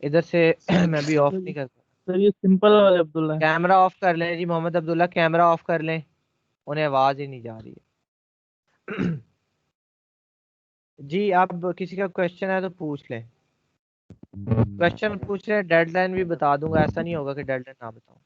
इधर से मैं भी ऑफ नहीं कर पा। सर ये सिंपल वाले अब्दुल्ला है। कैमरा ऑफ कर लें जी मोहम्मद अब्दुल्ला, कैमरा ऑफ कर लें, उन्हें आवाज़ ही नहीं जा रही है। जी आप किसी का क्वेश्चन है तो पूछ लें, क्वेश्चन पूछ रहे हैं, डेडलाइन भी बता दूंगा, ऐसा नहीं होगा कि डेडलाइन ना बताऊं।